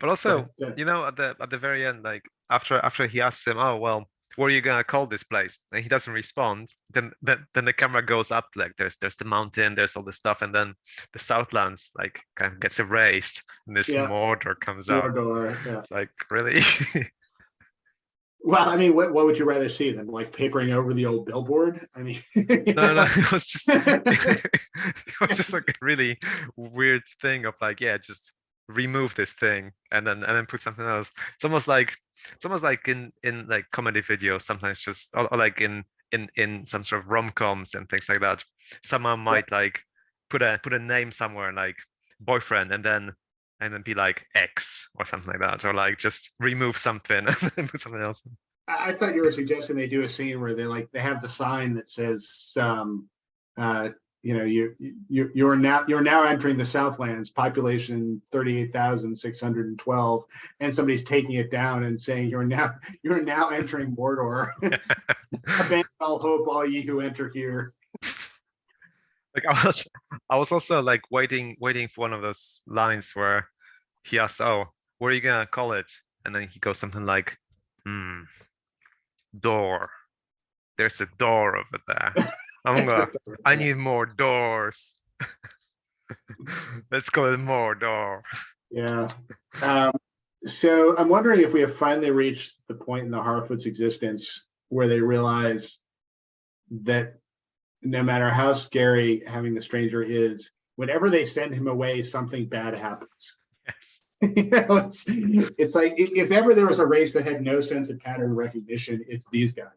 But also, Yeah. at the very end, like after he asks him, "Oh well, what are you gonna call this place?" and he doesn't respond, then the camera goes up, like there's the mountain, there's all this stuff, and then the Southlands like kind of gets erased, and this Mordor comes out. Mordor, yeah. Like, really? Well, I mean, what would you rather see them like papering over the old billboard? I mean, No, it was just like a really weird thing of like, yeah, just remove this thing and then put something else. It's almost like in like comedy videos sometimes, just or like in some sort of rom-coms and things like that. Someone might like put a name somewhere like boyfriend and then be like X or something like that, or like just remove something and then put something else. I thought you were suggesting they do a scene where they have the sign that says you're now entering the Southlands, population 38,612, and somebody's taking it down and saying you're now entering Mordor. Abandon all hope, all ye who enter here. Like I was also like waiting for one of those lines where he asks, "Oh, what are you gonna call it?" And then he goes something like, door. There's a door over there. I need more doors. Let's call it Mordor. Yeah. So I'm wondering if we have finally reached the point in the Harfoot's existence where they realize that no matter how scary having the stranger is, whenever they send him away, something bad happens. Yes. It's like if ever there was a race that had no sense of pattern recognition, it's these guys.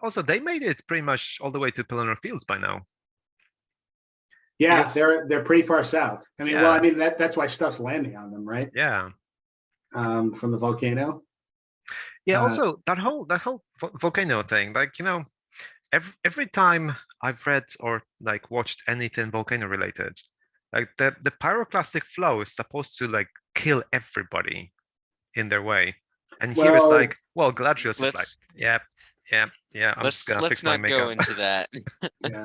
Also, they made it pretty much all the way to Pelennor Fields by now. Yeah, Because, they're pretty far south. I mean, yeah. well, I mean that's why stuff's landing on them, right? Yeah. From the volcano. Yeah. Also, that whole volcano thing, like every time I've read or like watched anything volcano related, like the pyroclastic flow is supposed to like kill everybody in their way, and here is like, well, Galadriel's just like, yeah. I'm just gonna fix my let's not makeup. go into that. Yeah.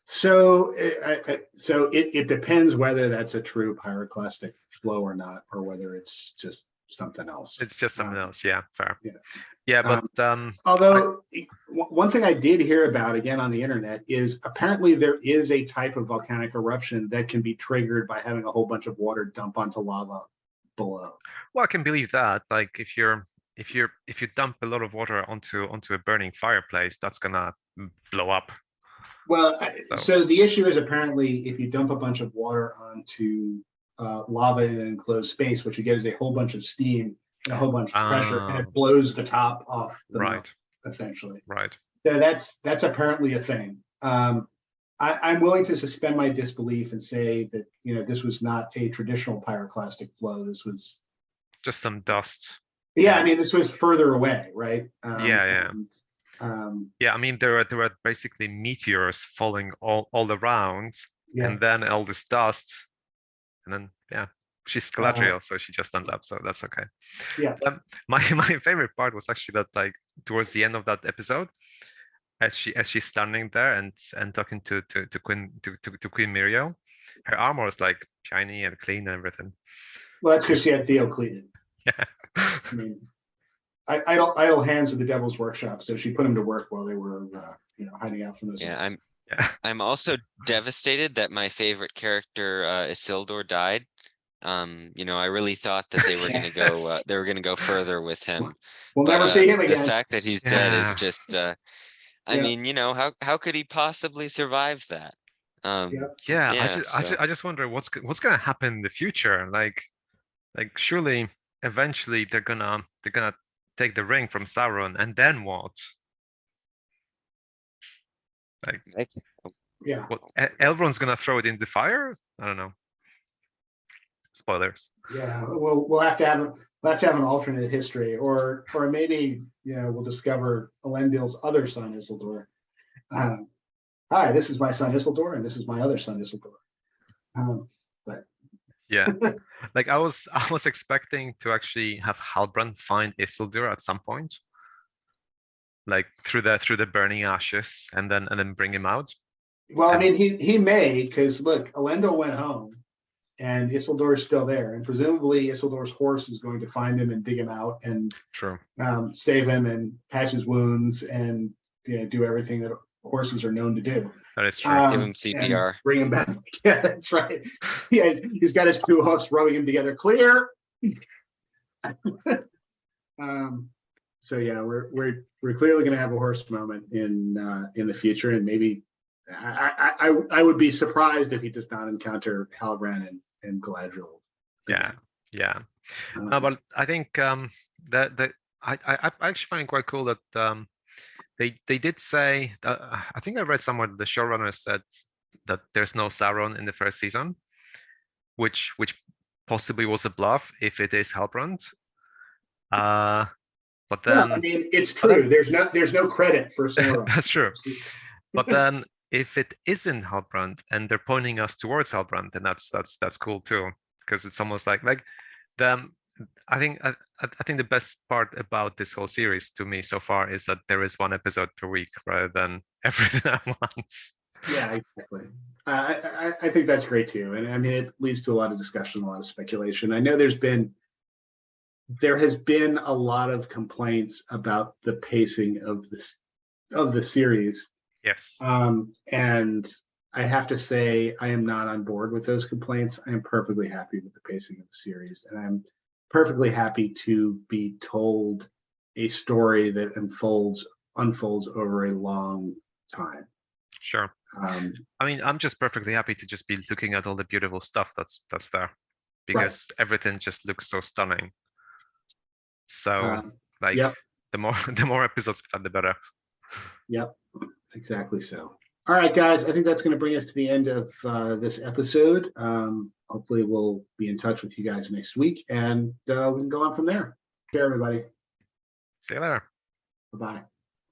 So it depends whether that's a true pyroclastic flow or not, or whether it's just something else. It's just something else. Yeah, fair. Yeah. Yeah, but although one thing I did hear about again on the internet is apparently there is a type of volcanic eruption that can be triggered by having a whole bunch of water dump onto lava below. well, I can believe that. Like if you dump a lot of water onto a burning fireplace, that's gonna blow up. Well, so the issue is apparently if you dump a bunch of water onto lava in an enclosed space, what you get is a whole bunch of steam and a whole bunch of pressure, and it blows the top off the mill, essentially. Right. So that's apparently a thing. I'm willing to suspend my disbelief and say that this was not a traditional pyroclastic flow. This was just some dust. Yeah, I mean this was further away, right? Yeah. I mean there were basically meteors falling all around, and then all this dust, and then she's Galadriel, so she just stands up, so that's okay. Yeah. My favorite part was actually that like towards the end of that episode, as she's standing there and talking to Queen Miriel, her armor was like shiny and clean and everything. Well, that's because she had Theo cleated. Yeah. I mean, idle hands of the devil's workshop, so she put him to work while they were hiding out from those. Yeah, I'm also devastated that my favorite character Isildur died. I really thought that they were gonna go further with him. We'll never see him again. The fact that he's dead is just I mean, how could he possibly survive that? I just wonder what's gonna happen in the future. Like surely eventually they're gonna take the ring from Sauron, and then what? What, Elrond's gonna throw it in the fire? I don't know. Spoilers. Yeah, we'll have to have an alternate history, or maybe we'll discover Elendil's other son Isildur. Hi, this is my son Isildur, and this is my other son Isildur. But yeah, like I was expecting to actually have Halbrand find Isildur at some point, like through the burning ashes, and then bring him out. Well, I mean, he may, because look, Elendil went home, and Isildur is still there, and presumably Isildur's horse is going to find him and dig him out and save him and patch his wounds and do everything that horses are known to do. That is true. Give him CPR. Bring him back. Yeah, that's right. He's got his two hoofs rubbing him together. Clear. So yeah, we're clearly going to have a horse moment in the future, and maybe I would be surprised if he does not encounter Halbrand and Galadriel. Yeah. But I think that I actually find it quite cool that they did say I think I read somewhere that the showrunner said that there's no Sauron in the first season, which possibly was a bluff if it is Halbrand. But then I mean, it's true. There's no credit for Sauron. That's true. But then if it isn't Halbrand and they're pointing us towards Halbrand, then that's cool too, because it's almost like the I think the best part about this whole series to me so far is that there is one episode per week rather than everything at once. Yeah, exactly. I think that's great too, and I mean it leads to a lot of discussion, a lot of speculation. I know there has been a lot of complaints about the pacing of the series, Yes. and I have to say I am not on board with those complaints. I am perfectly happy with the pacing of the series, and I'm perfectly happy to be told a story that unfolds over a long time. Sure. I mean, I'm just perfectly happy to just be looking at all the beautiful stuff that's there, because everything just looks so stunning. So Yep. the more episodes we've had, the better. Yep, exactly so. All right, guys, I think that's going to bring us to the end of this episode. Hopefully we'll be in touch with you guys next week, and we can go on from there. Take care, everybody. See you later. Bye-bye.